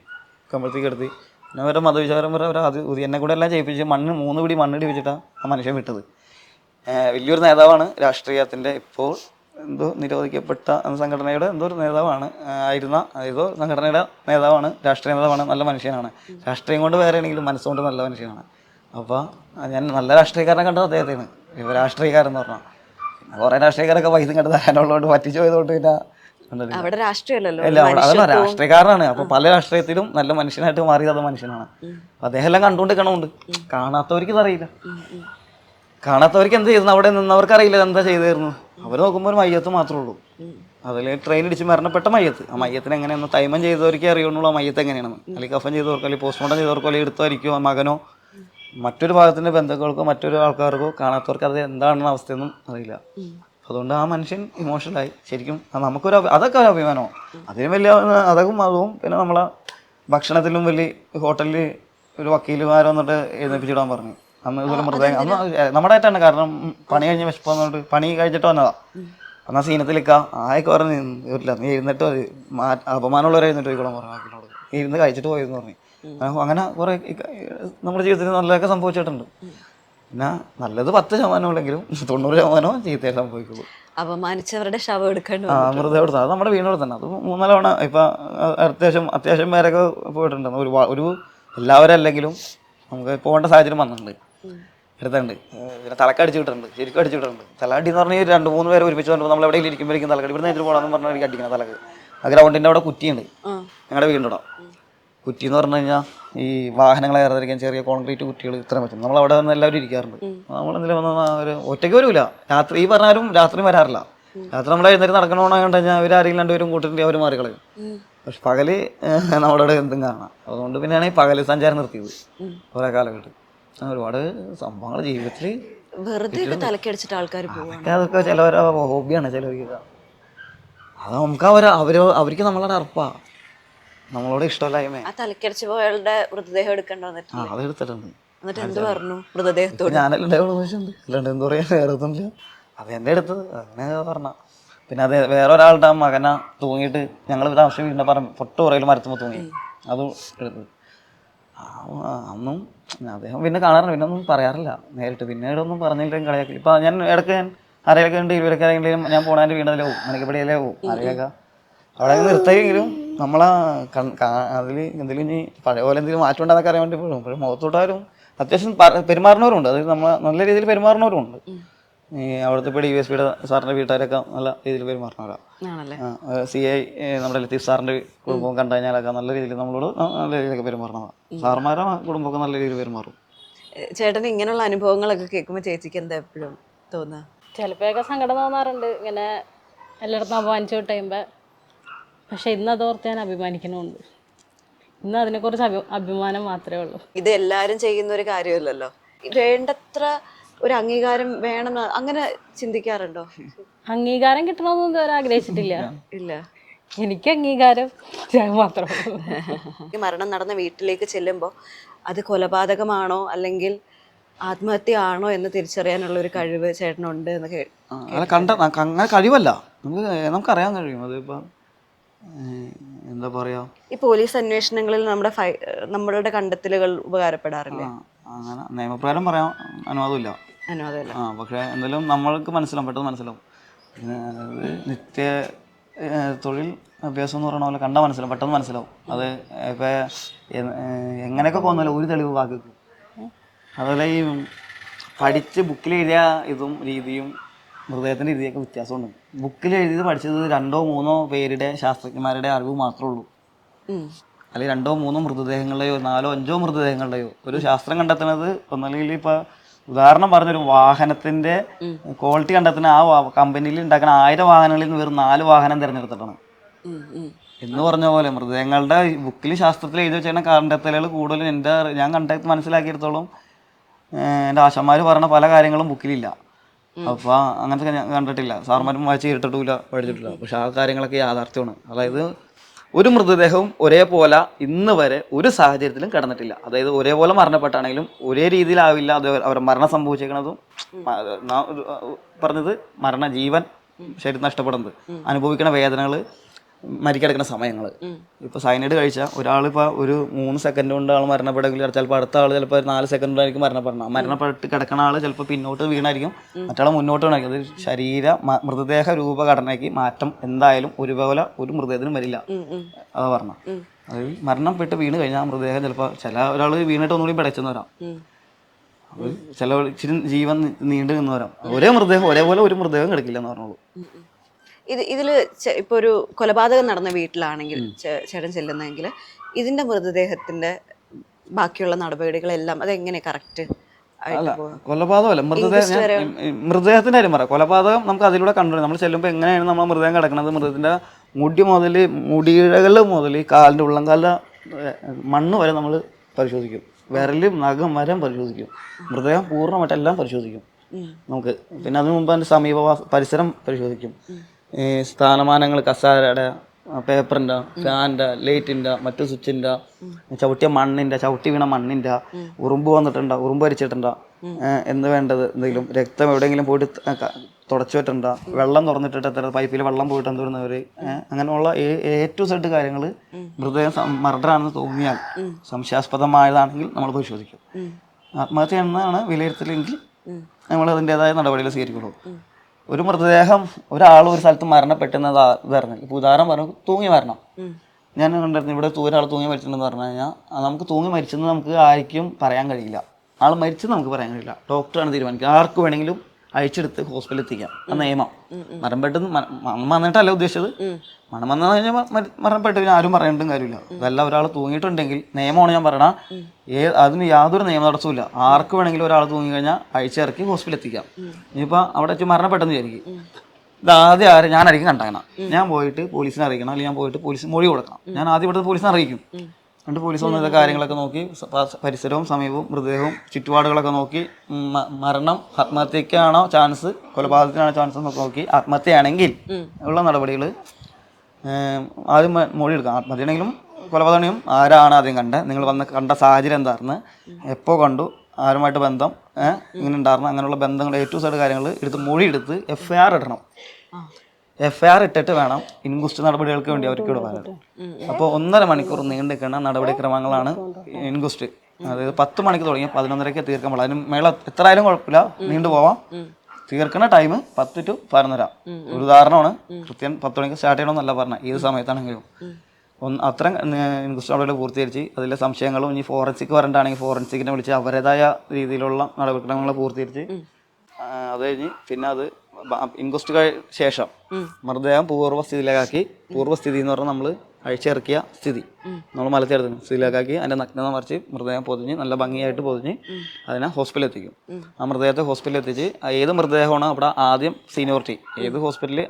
കമ്പളത്തേക്ക് എടുത്ത് പിന്നെ അവരുടെ മതവിചാരം വരെ അത് എന്നെ കൂടെ എല്ലാം ചെയ്യിപ്പിച്ച് 3 പിടി മണ്ണിടി വെച്ചിട്ടാണ് ആ മനുഷ്യൻ വിട്ടത്. വലിയൊരു നേതാവാണ് രാഷ്ട്രീയത്തിൻ്റെ, ഇപ്പോൾ എന്തോ നിരോധിക്കപ്പെട്ട സംഘടനയുടെ എന്തോ ഒരു നേതാവാണ് ഏതോ സംഘടനയുടെ നേതാവാണ്, രാഷ്ട്രീയ നേതാവാണ്, നല്ല മനുഷ്യനാണ്. രാഷ്ട്രീയം കൊണ്ട് വേറെ ആണെങ്കിലും മനസ്സുകൊണ്ട് നല്ല മനുഷ്യനാണ്. അപ്പോൾ ഞാൻ നല്ല രാഷ്ട്രീയക്കാരനെ കണ്ടത് അദ്ദേഹത്തിന്. ഇപ്പോൾ രാഷ്ട്രീയക്കാരൻ എന്ന് പറഞ്ഞാൽ കുറേ രാഷ്ട്രീയക്കാരൊക്കെ പൈസ കണ്ട് തരാനുള്ളതുകൊണ്ട് പറ്റിച്ചു പോയതുകൊണ്ട് പിന്നെ അവിടെ രാഷ്ട്രീയമല്ലല്ലോ, അല്ല അതല്ല രാഷ്ട്രീയക്കാരനാണ്. അപ്പോൾ പല രാഷ്ട്രീയത്തിലും നല്ല മനുഷ്യനായിട്ട് മാറിയത് അത് മനുഷ്യനാണ്. അദ്ദേഹം എല്ലാം കണ്ടുകൊണ്ട് കാണാത്തവർക്ക് ഇതറിയില്ല. കാണാത്തവർക്ക് എന്ത് ചെയ്യുന്നു, അവിടെ നിന്നവർക്ക് അറിയില്ല എന്താ ചെയ്തായിരുന്നു. അവർ നോക്കുമ്പോൾ ഒരു മയ്യത്ത് മാത്രമേ ഉള്ളൂ, അതിൽ ട്രെയിൻ ഇടിച്ച് മരണപ്പെട്ട മയ്യത്ത്. ആ മയ്യത്തിന് എങ്ങനെയാണെന്ന് തൈമം ചെയ്തവർക്കേ അറിയുള്ളൂ ആ മയ്യത്ത് എങ്ങനെയാണെന്ന്. അല്ലെങ്കിൽ കഫൻ ചെയ്തവർക്കോ അല്ലെങ്കിൽ പോസ്റ്റ്മോർട്ടം ചെയ്തവർക്കോ അല്ലെങ്കിൽ എടുത്തായിരിക്കോ ആ മകനോ മറ്റൊരു ഭാഗത്തിൻ്റെ ബന്ധുക്കൾക്കോ മറ്റൊരു ആൾക്കാർക്കോ കാണാത്തവർക്ക് അത് എന്താണെന്ന അവസ്ഥയൊന്നും അറിയില്ല. അതുകൊണ്ട് ആ മനുഷ്യൻ ഇമോഷണലായി. ശരിക്കും നമുക്കൊരു അതൊക്കെ ഒരു അഭിമാനമോ, അതിനും വലിയ അതും പിന്നെ നമ്മളെ ഭക്ഷണത്തിലും വലിയ ഹോട്ടലിൽ ഒരു വക്കീലുമാരോ വന്നിട്ട് എഴുന്നേപ്പിച്ചിടാൻ പറഞ്ഞു. അന്ന് ഇതുപോലെ മൃതദേഹം അന്ന് നമ്മുടെ ആയിട്ടാണ്, കാരണം പണി കഴിഞ്ഞ് വിശപ്പ് വന്നിട്ട് പണി കഴിച്ചിട്ട് വന്നതാ. എന്നാൽ സീനത്തിലേക്ക ആയൊക്കെ പറഞ്ഞ് ഇല്ല നീ എഴുന്നിട്ട് അപമാനമുള്ളവരെ എഴുന്നിട്ട് പോയിക്കോളാൻ പറഞ്ഞു വക്കീലിനോട്. ഇരുന്ന് കഴിച്ചിട്ട് പോയെന്ന് പറഞ്ഞു. അങ്ങനെ കുറേ നമ്മുടെ ജീവിതത്തിൽ നല്ലതൊക്കെ സംഭവിച്ചിട്ടുണ്ട്. പിന്നെ നല്ലത് 10% ഉള്ളെങ്കിലും 90% ചീത്തയായിട്ട് സംഭവിക്കുള്ളൂ. അപമാനിച്ചവരുടെ ശവം എടുക്കേണ്ടി മൃതദേഹം എടുത്താൽ അത് നമ്മുടെ വീടിനോട് തന്നെ. അത് 3-4 തവണ ഇപ്പം അത്യാവശ്യം പേരൊക്കെ പോയിട്ടുണ്ട്. ഒരു എല്ലാവരും അല്ലെങ്കിലും നമുക്ക് പോകേണ്ട സാഹചര്യം വന്നിട്ടുണ്ട്, എടുത്തിട്ടുണ്ട്. പിന്നെ തലക്കടിച്ച് വിട്ടിട്ടുണ്ട്, ശരിക്കും അടിച്ചു വിട്ടിട്ടുണ്ട്. തലക്കടി എന്ന് പറഞ്ഞാൽ 2-3 പേരെ ഒരുമിച്ച് കൊണ്ടുപോകും. നമ്മൾ എവിടെയെങ്കിലും ഇരിക്കുമ്പോഴേക്കും തലക്കടി ഇവിടെ നിന്ന് പോകണമെന്ന് പറഞ്ഞാൽ എനിക്ക് അടിക്കണം തലക്ക്. ആ ഗ്രൗണ്ടിൻ്റെ അവിടെ കുറ്റിയുണ്ട് ഞങ്ങളുടെ വീടിൻ്റെ അവിടെ. കുറ്റി എന്ന് പറഞ്ഞു കഴിഞ്ഞാൽ ഈ വാഹനങ്ങൾ കയറാതിരിക്കാൻ ചെറിയ കോൺക്രീറ്റ് കുറ്റികൾ ഇത്രയും പറ്റും. നമ്മളവിടെ വന്ന് എല്ലാവരും ഇരിക്കാറുണ്ട്. നമ്മളെന്തെങ്കിലും വന്ന് ഒരു ഒറ്റയ്ക്ക് വരില്ല, രാത്രി ഈ പറഞ്ഞാലും രാത്രി വരാറില്ല. രാത്രി നമ്മൾ എഴുന്നേറ്റ് നടക്കണമെന്ന് കണ്ടു കഴിഞ്ഞാൽ അവരാരെങ്കിലും 2 പേരും കൂട്ടിട്ട് അവർ മാറിക്കളയും. പക്ഷെ പകല് നമ്മളോട് എന്തും കാണാം. അതുകൊണ്ട് പിന്നെയാണ് ഈ പകല് സഞ്ചാരം നിർത്തിയത് കുറേ കാലഘട്ടം. ഒരുപാട് സംഭവങ്ങൾ ജീവിതത്തിൽ വെറുതെ തലക്കടിച്ചിട്ട് ആൾക്കാർ പോകും. അതൊക്കെ ചിലവരെ ഹോബിയാണ് ചിലവർക്ക്. അത് നമുക്ക് അവർക്ക് നമ്മളോട് അർപ്പാ, നമ്മളോട് ഇഷ്ടമല്ലായ്മ. ആ തലക്കടിച്ച് പോയാളുടെ മൃതദേഹം എടുക്കേണ്ട വന്നിട്ട് അത് എടുത്തിട്ടുണ്ട്. എന്നിട്ട് എന്ത് പറഞ്ഞു മൃതദേഹത്തോട്? ഞാനെല്ലാം ചോദിച്ചിട്ടുണ്ട്, അല്ലാണ്ട് എന്താ പറയാ, വേറെ ഒന്നുമില്ല. അത് എൻ്റെ എടുത്തത് അങ്ങനെ പറഞ്ഞ. പിന്നെ അത് വേറെ ഒരാളുടെ മകനെ തൂങ്ങിയിട്ട് ഞങ്ങൾ ആവശ്യം വീടിൻ്റെ പറഞ്ഞ പൊട്ട് കുറയിൽ മരത്തുമ്പോൾ തൂങ്ങി, അതും എടുത്തത്. അന്നും അദ്ദേഹം പിന്നെ കാണാറില്ല, പിന്നെ ഒന്നും പറയാറില്ല നേരിട്ട്. പിന്നീട് ഒന്നും പറഞ്ഞില്ലെങ്കിൽ കളിയാക്കി. ഇപ്പം ഞാൻ ഇടയ്ക്ക് ആരെയൊക്കെ ഉണ്ട്, ഇരുവരൊക്കെ ആരെങ്കിലും ഞാൻ പോണതിൻ്റെ വീടിലേ പോകും, മനക്കപ്പടിയിലേ പോകും, ആരെയൊക്കെ അവിടെ നിർത്തിയെങ്കിലും നമ്മളെ അതിൽ എന്തെങ്കിലും ഇനി പഴയ പോലെ എന്തെങ്കിലും മാറ്റം ഉണ്ടെന്നൊക്കെ അറിയാൻ വേണ്ടി പോകും. പക്ഷേ മുഖത്തോട്ടാരും അത്യാവശ്യം പെരുമാറുന്നവരുണ്ട്, അതായത് നമ്മൾ നല്ല രീതിയിൽ പെരുമാറുന്നവരുണ്ട്. ഈ അവിടുത്തെ ഇപ്പോൾ DSP സാറിൻ്റെ വീട്ടുകാരൊക്കെ നല്ല രീതിയിൽ പെരുമാറുന്നവരാണ്. CI നമ്മുടെ ലത്തീഫ് സാറിൻ്റെ കുടുംബം കണ്ടു കഴിഞ്ഞാലൊക്കെ നല്ല രീതിയിൽ നമ്മളോട് നല്ല രീതിയിലൊക്കെ പെരുമാറുന്നതാണ്. സാറുമാരെ കുടുംബമൊക്കെ നല്ല രീതിയിൽ പെരുമാറും. ചേട്ടന് ഇങ്ങനെയുള്ള അനുഭവങ്ങളൊക്കെ കേൾക്കുമ്പോൾ ചേച്ചിക്ക് എന്താ എപ്പോഴും തോന്നുക? ചിലപ്പോഴൊക്കെ സങ്കടം തോന്നാറുണ്ട് ഇങ്ങനെ എല്ലായിടത്തും അപമാനിച്ചു കഴിയുമ്പോൾ. പക്ഷെ ഇന്ന് അതോർത്ത് ഞാൻ അഭിമാനിക്കണമുണ്ട്. ഇന്ന് അതിനെക്കുറിച്ച് അഭിമാനം മാത്രമേ ഉള്ളൂ. ഇത് എല്ലാവരും ചെയ്യുന്ന ഒരു കാര്യമല്ലല്ലോ. വേണ്ടത്ര ഒരു അംഗീകാരം വേണം അങ്ങനെ ചിന്തിക്കാറുണ്ടോ? അംഗീകാരം കിട്ടണമെന്ന് ഇതുവരെ ആഗ്രഹിച്ചിട്ടില്ല. ഇല്ല. എനിക്ക് അംഗീകാരം മാത്രമേ ഉള്ളൂ. ഈ മരണം നടന്ന വീട്ടിലേക്ക് ചെല്ലുമ്പോൾ അത് കൊലപാതകമാണോ അല്ലെങ്കിൽ ആത്മഹത്യ ആണോ എന്ന് തിരിച്ചറിയാനുള്ള ഒരു കഴിവ് ചേട്ടനുണ്ട് എന്ന് അങ്ങനെ കഴിവല്ല, നമുക്കറിയാൻ കഴിയും. അതിപ്പം എന്താ പറയാ, ഈ പോലീസ് അന്വേഷണങ്ങളിൽ നമ്മളുടെ കണ്ടെത്തലുകൾ ഉപകാരപ്പെടാറില്ലേ? അങ്ങനെ നിയമപ്രകാരം പറയാൻ അനുവാദമില്ല. പക്ഷെ എന്തായാലും നമ്മൾക്ക് മനസ്സിലാവും, പെട്ടെന്ന് മനസ്സിലാവും. നിത്യ തൊഴിൽ അഭ്യാസം എന്ന് പറയുന്ന പോലെ കണ്ടാൽ മനസ്സിലാവും, പെട്ടെന്ന് മനസ്സിലാവും. അത് ഇപ്പം എങ്ങനെയൊക്കെ പോകുന്നല്ലോ ഒരു തെളിവ് ബാക്കി. അതുപോലെ ഈ പഠിച്ച് ബുക്കിൽ എഴുതിയ ഇതും രീതിയും മൃതദേഹത്തിൻ്റെ രീതിയൊക്കെ വ്യത്യാസമുണ്ട്. ബുക്കിൽ എഴുതിയത് പഠിച്ചത് 2-3 പേരുടെ ശാസ്ത്രജ്ഞന്മാരുടെ അറിവ് മാത്രമേ ഉള്ളൂ. അല്ലെങ്കിൽ 2-3 മൃതദേഹങ്ങളുടെയോ 4-5 മൃതദേഹങ്ങളുടെയോ ഒരു ശാസ്ത്രം കണ്ടെത്തുന്നത് ഒന്നല്ലെങ്കിൽ ഇപ്പോൾ ഉദാഹരണം പറഞ്ഞൊരു വാഹനത്തിൻ്റെ ക്വാളിറ്റി കണ്ടെത്തുന്ന ആ കമ്പനിയിൽ ഉണ്ടാക്കുന്ന 1000 വാഹനങ്ങളിൽ നിന്ന് വെറും 4 വാഹനം തിരഞ്ഞെടുത്തിട്ടാണ് എന്ന് പറഞ്ഞ പോലെ മൃതദേഹങ്ങളുടെ ബുക്കിൽ ശാസ്ത്രത്തിൽ എഴുതി വെച്ചാൽ കണ്ടെത്തലുകൾ കൂടുതലും ഞാൻ മനസ്സിലാക്കിയെടുത്തോളം എൻ്റെ ആശന്മാർ പറഞ്ഞ പല കാര്യങ്ങളും ബുക്കിലില്ല. അപ്പോൾ അങ്ങനത്തെ ഞാൻ കണ്ടിട്ടില്ല, സാർമാരും വായിച്ച് കേട്ടിട്ടില്ല, പഠിച്ചിട്ടില്ല. പക്ഷെ ആ കാര്യങ്ങളൊക്കെ യാഥാർത്ഥ്യമാണ്. അതായത് ഒരു മൃതദേഹവും ഒരേപോലെ ഇന്ന് വരെ ഒരു സാഹചര്യത്തിലും കിടന്നിട്ടില്ല. അതായത് ഒരേപോലെ മരണപ്പെട്ടാണെങ്കിലും ഒരേ രീതിയിലാവില്ല അത് അവർ മരണം സംഭവിച്ചേക്കുന്നതും പറഞ്ഞത് ജീവൻ ശരീരം നഷ്ടപ്പെടുന്നത്, അനുഭവിക്കുന്ന വേദനകൾ, മരിക്കിടക്കുന്ന സമയങ്ങൾ. ഇപ്പോൾ സൈനൈഡ് കഴിച്ചാൽ ഒരാളിപ്പോൾ ഒരു 3 സെക്കൻഡ് കൊണ്ട് ആൾ മരണപ്പെടുമെങ്കിൽ ചിലപ്പോൾ അടുത്ത ആൾ ചിലപ്പോൾ 4 സെക്കൻഡ് കൊണ്ടായിരിക്കും മരണപ്പെടണം. മരണപ്പെട്ട് കിടക്കുന്ന ആൾ ചിലപ്പോൾ പിന്നോട്ട് വീണായിരിക്കും, മറ്റാൾ മുന്നോട്ട് വീണായിരിക്കും. അത് മൃതദേഹ രൂപഘടനയ്ക്ക് മാറ്റം എന്തായാലും ഒരുപോലെ ഒരു മൃതദേഹത്തിനും വരില്ല. അതാ പറഞ്ഞ അത് മരണപ്പെട്ട് വീണ് കഴിഞ്ഞാൽ ആ മൃതദേഹം ചിലപ്പോൾ ഒരാൾ വീണിട്ട് ഒന്നുകൂടി പിടച്ചെന്ന് വരാം, ചില ഇച്ചിരി ജീവൻ നീണ്ടു നിന്ന് വരാം. ഒരേ മൃതദേഹം ഒരേപോലെ ഒരു മൃതദേഹം കിടക്കില്ല എന്ന് പറഞ്ഞോളൂ. ഇതിൽ ഇപ്പോൾ ഒരു കൊലപാതകം നടന്ന വീട്ടിലാണെങ്കിൽ ചേട്ടൻ ചെല്ലുന്നതെങ്കിൽ ഇതിന്റെ മൃതദേഹത്തിന്റെ ബാക്കിയുള്ള നടപടികളെല്ലാം അതെങ്ങനെ കറക്റ്റ്? അല്ല, കൊലപാതകമല്ല, മൃതദേഹത്തിന്റെ കാര്യം പറയാം. കൊലപാതകം നമുക്ക് അതിലൂടെ കണ്ടു. നമ്മൾ ചെല്ലുമ്പോൾ എങ്ങനെയാണ് നമ്മൾ മൃതദേഹം കിടക്കുന്നത്, മൃതത്തിന്റെ മുടിയിഴകൾ മുതൽ കാലിൻ്റെ ഉള്ളംകാലിൻ്റെ മണ്ണ് വരെ നമ്മൾ പരിശോധിക്കും. വിരലും നഖം വരെ പരിശോധിക്കും. മൃതദേഹം പൂർണ്ണമായിട്ടെല്ലാം പരിശോധിക്കും നമുക്ക്. പിന്നെ അതിനു മുമ്പ് അതിൻ്റെ പരിസരം പരിശോധിക്കും. സ്ഥാനമാനങ്ങൾ, കസാരയുടെ, പേപ്പറിൻ്റെ, ഫാനിൻ്റെ, ലൈറ്റിൻ്റെ, മറ്റു സ്വിച്ചിൻ്റെ, ചവിട്ടിയ മണ്ണിൻ്റെ, ചവിട്ടി വീണ മണ്ണിൻ്റെ, ഉറുമ്പ് വന്നിട്ടുണ്ടോ, ഉറുമ്പ് അരിച്ചിട്ടുണ്ടോ എന്ന് വേണ്ടത്, എന്തെങ്കിലും രക്തം എവിടെയെങ്കിലും പോയിട്ട് തുടച്ചു വെച്ചിട്ടുണ്ടോ, വെള്ളം തുറന്നിട്ടിട്ട് എത്ര പൈപ്പിൽ വെള്ളം പോയിട്ട് എന്തോരുന്നവർ, അങ്ങനെയുള്ള A to Z കാര്യങ്ങൾ മൃതദേഹം മർഡറാണെന്ന് തോന്നിയാൽ, സംശയാസ്പദമായതാണെങ്കിൽ നമ്മൾ പരിശോധിക്കും. ആത്മഹത്യ എന്നാണ് വിലയിരുത്തലെങ്കിൽ നമ്മൾ അതിൻ്റെതായ നടപടികൾ സ്വീകരിക്കുള്ളൂ. ഒരു മൃതദേഹം ഒരാൾ ഒരു സ്ഥലത്ത് മരണപ്പെട്ടെന്നത് പറഞ്ഞു, ഇപ്പോൾ ഉദാഹരണം പറഞ്ഞു തൂങ്ങി മരണം. ഞാൻ കണ്ടിരുന്നു ഇവിടെ ഒരാൾ തൂങ്ങി മരിച്ചിട്ടുണ്ടെന്ന് പറഞ്ഞു കഴിഞ്ഞാൽ നമുക്ക് തൂങ്ങി മരിച്ചെന്ന് നമുക്ക് ആർക്കും പറയാൻ കഴിയില്ല. ആൾ മരിച്ചെന്ന് നമുക്ക് പറയാൻ കഴിയില്ല, ഡോക്ടറാണ് തീരുമാനിക്കുക. ആർക്ക് വേണമെങ്കിലും അയച്ചെടുത്ത് ഹോസ്പിറ്റലിൽ എത്തിക്കാം. ആ നിയമം മരണം വന്നിട്ടല്ല ഉദ്ദേശിച്ചത്. മരണം വന്നു കഴിഞ്ഞാൽ മരണപ്പെട്ട് കഴിഞ്ഞാൽ ആരും പറയേണ്ടും കാര്യമില്ല. അതല്ല, ഒരാൾ തൂങ്ങിയിട്ടുണ്ടെങ്കിൽ നിയമമാണ് ഞാൻ പറയണ, അതിന് യാതൊരു നിയമ തടസ്സമില്ല. ആർക്ക് വേണമെങ്കിലും ഒരാൾ തൂങ്ങി കഴിഞ്ഞാൽ അയച്ചിറക്കി ഹോസ്പിറ്റലിൽ എത്തിക്കാം. ഇനിയിപ്പോൾ അവിടെ വെച്ച് മരണപ്പെട്ടെന്ന് വിചാരിക്കും, ഇത് ആദ്യം ഞാനായിരിക്കും കണ്ടാകണം. ഞാൻ പോയിട്ട് പോലീസിനെ അറിയിക്കണം, അല്ലെങ്കിൽ ഞാൻ പോയിട്ട് പോലീസിന് മൊഴി കൊടുക്കണം. ഞാൻ ആദ്യം ഇവിടുത്തെ പോലീസിനെ അറിയിക്കും. എന്നിട്ട് പോലീസ് വന്നത് കാര്യങ്ങളൊക്കെ നോക്കി, പരിസരവും സമീപവും മൃതദേഹവും ചുറ്റുപാടുകളൊക്കെ നോക്കി, മരണം ആത്മഹത്യക്കാണോ ചാൻസ്, കൊലപാതകത്തിനാണോ ചാൻസ് എന്നൊക്കെ നോക്കി, ആത്മഹത്യയാണെങ്കിൽ ഉള്ള നടപടികൾ ആദ്യം മൊഴി എടുക്കാം. ആത്മഹത്യയാണെങ്കിലും കൊലപാതകമാണെങ്കിലും ആരാണ് ആദ്യം കണ്ടത്, നിങ്ങൾ കണ്ട സാഹചര്യം എന്തായിരുന്നു, എപ്പോൾ കണ്ടു, ആരുമായിട്ട് ബന്ധം ഇങ്ങനെ ഉണ്ടായിരുന്നു, അങ്ങനെയുള്ള ബന്ധങ്ങൾ A to Z കാര്യങ്ങൾ എടുത്ത് മൊഴി എടുത്ത് FIR ഇടണം. FIR ഇട്ടിട്ട് വേണം ഇൻക്വസ്റ്റ് നടപടികൾക്ക് വേണ്ടി അവർക്ക് ഇവിടെ വരാൻ. അപ്പോൾ 1.5 മണിക്കൂർ നീണ്ടു നിൽക്കുന്ന നടപടിക്രമങ്ങളാണ് ഇൻക്വസ്റ്റ്. അതായത് 10 മണിക്ക് തുടങ്ങി 11:30 തീർക്കാൻ പാടില്ല. അതിന് മേള എത്ര ആയാലും കുഴപ്പമില്ല, നീണ്ടു പോവാം. തീർക്കുന്ന ടൈം 10 to 11:30. ഒരു ഉദാഹരണമാണ്, കൃത്യം 10 മണിക്ക് സ്റ്റാർട്ട് ചെയ്യണമെന്നല്ല പറഞ്ഞത്, ഏത് സമയത്താണെങ്കിലും അത്രയും ഇൻക്വസ്റ്റ് നടപടികൾ പൂർത്തീകരിച്ച് അതിലെ സംശയങ്ങളും ഇനി ഫോറൻസിക് വരണ്ടാണെങ്കിൽ ഫോറൻസിക്കിനെ വിളിച്ച് അവരുടേതായ രീതിയിലുള്ള നടപടിക്രമങ്ങൾ പൂർത്തീകരിച്ച് അത് കഴിഞ്ഞ് പിന്നെ അത് ഇൻക്വസ്റ്റ് ശേഷം മൃതദേഹം പൂർവ്വസ്ഥിതിയിലാക്കി, പൂർവ്വസ്ഥിതി എന്ന് പറഞ്ഞാൽ നമ്മൾ അഴിച്ചിറക്കിയ സ്ഥിതി നമ്മൾ മലത്തിയെടുത്തു സ്ഥിതിയിലാക്കി അതിൻ്റെ നഗ്നത മറിച്ച് മൃതദേഹം പൊതിഞ്ഞ് നല്ല ഭംഗിയായിട്ട് പൊതിഞ്ഞ് അതിനെ ഹോസ്പിറ്റലിൽ എത്തിക്കും. ആ മൃതദേഹത്തെ ഹോസ്പിറ്റലിൽ എത്തിച്ച് ഏത് മൃതദേഹമാണ് അവിടെ ആദ്യം സീനിയോറിറ്റി, ഏത് ഹോസ്പിറ്റലിൽ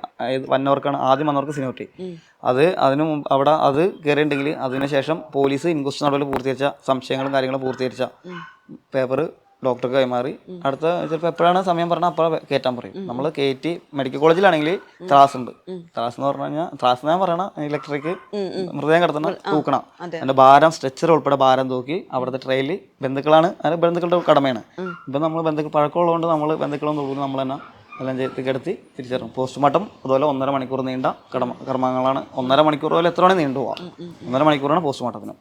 വന്നവർക്കാണ് ആദ്യം വന്നവർക്ക് സീനിയോറിറ്റി, അതിന് മുമ്പ് അവിടെ അത് കയറിയിട്ടുണ്ടെങ്കിൽ അതിനുശേഷം പോലീസ് ഇൻക്വസ്റ്റ് നടപടി പൂർത്തീകരിച്ച സംശയങ്ങളും കാര്യങ്ങളും പൂർത്തീകരിച്ച പേപ്പർ ഡോക്ടർക്ക് കൈമാറി അടുത്ത ചിലപ്പോൾ എപ്പോഴാണ് സമയം പറഞ്ഞാൽ അപ്പോൾ കയറ്റാൻ പറയും. നമ്മൾ കയറ്റി മെഡിക്കൽ കോളേജിലാണെങ്കിൽ ത്രാസ് ഉണ്ട്. ത്രാസ് എന്ന് പറഞ്ഞു കഴിഞ്ഞാൽ ത്രാസ് ഞാൻ പറയണ ഇലക്ട്രിക് മൃതദേഹം കിടത്തുന്ന തൂക്കണം. അതിൻ്റെ ഭാരം സ്ട്രെച്ചർ ഉൾപ്പെടെ ഭാരം തൂക്കി അവിടുത്തെ ട്രെയിനിൽ ബന്ധുക്കളാണ്, അത് ബന്ധുക്കളുടെ കടമയാണ്. ഇപ്പം നമ്മൾ ബന്ധുക്കൾ പഴക്കമുള്ളതുകൊണ്ട് നമ്മൾ ബന്ധുക്കളൊന്നും തോന്നുന്നു നമ്മൾ തന്നെ എല്ലാം ചെയ്ത് കിടത്തി തിരിച്ചറിയും. പോസ്റ്റ്മോർട്ടം അതുപോലെ 1.5 മണിക്കൂർ നീണ്ട കർമ്മങ്ങളാണ്. 1.5 മണിക്കൂർ പോലെ എത്ര വേണേൽ നീണ്ടു പോവാം. 1.5 മണിക്കൂറാണ് പോസ്റ്റ്മോർട്ടത്തിന്.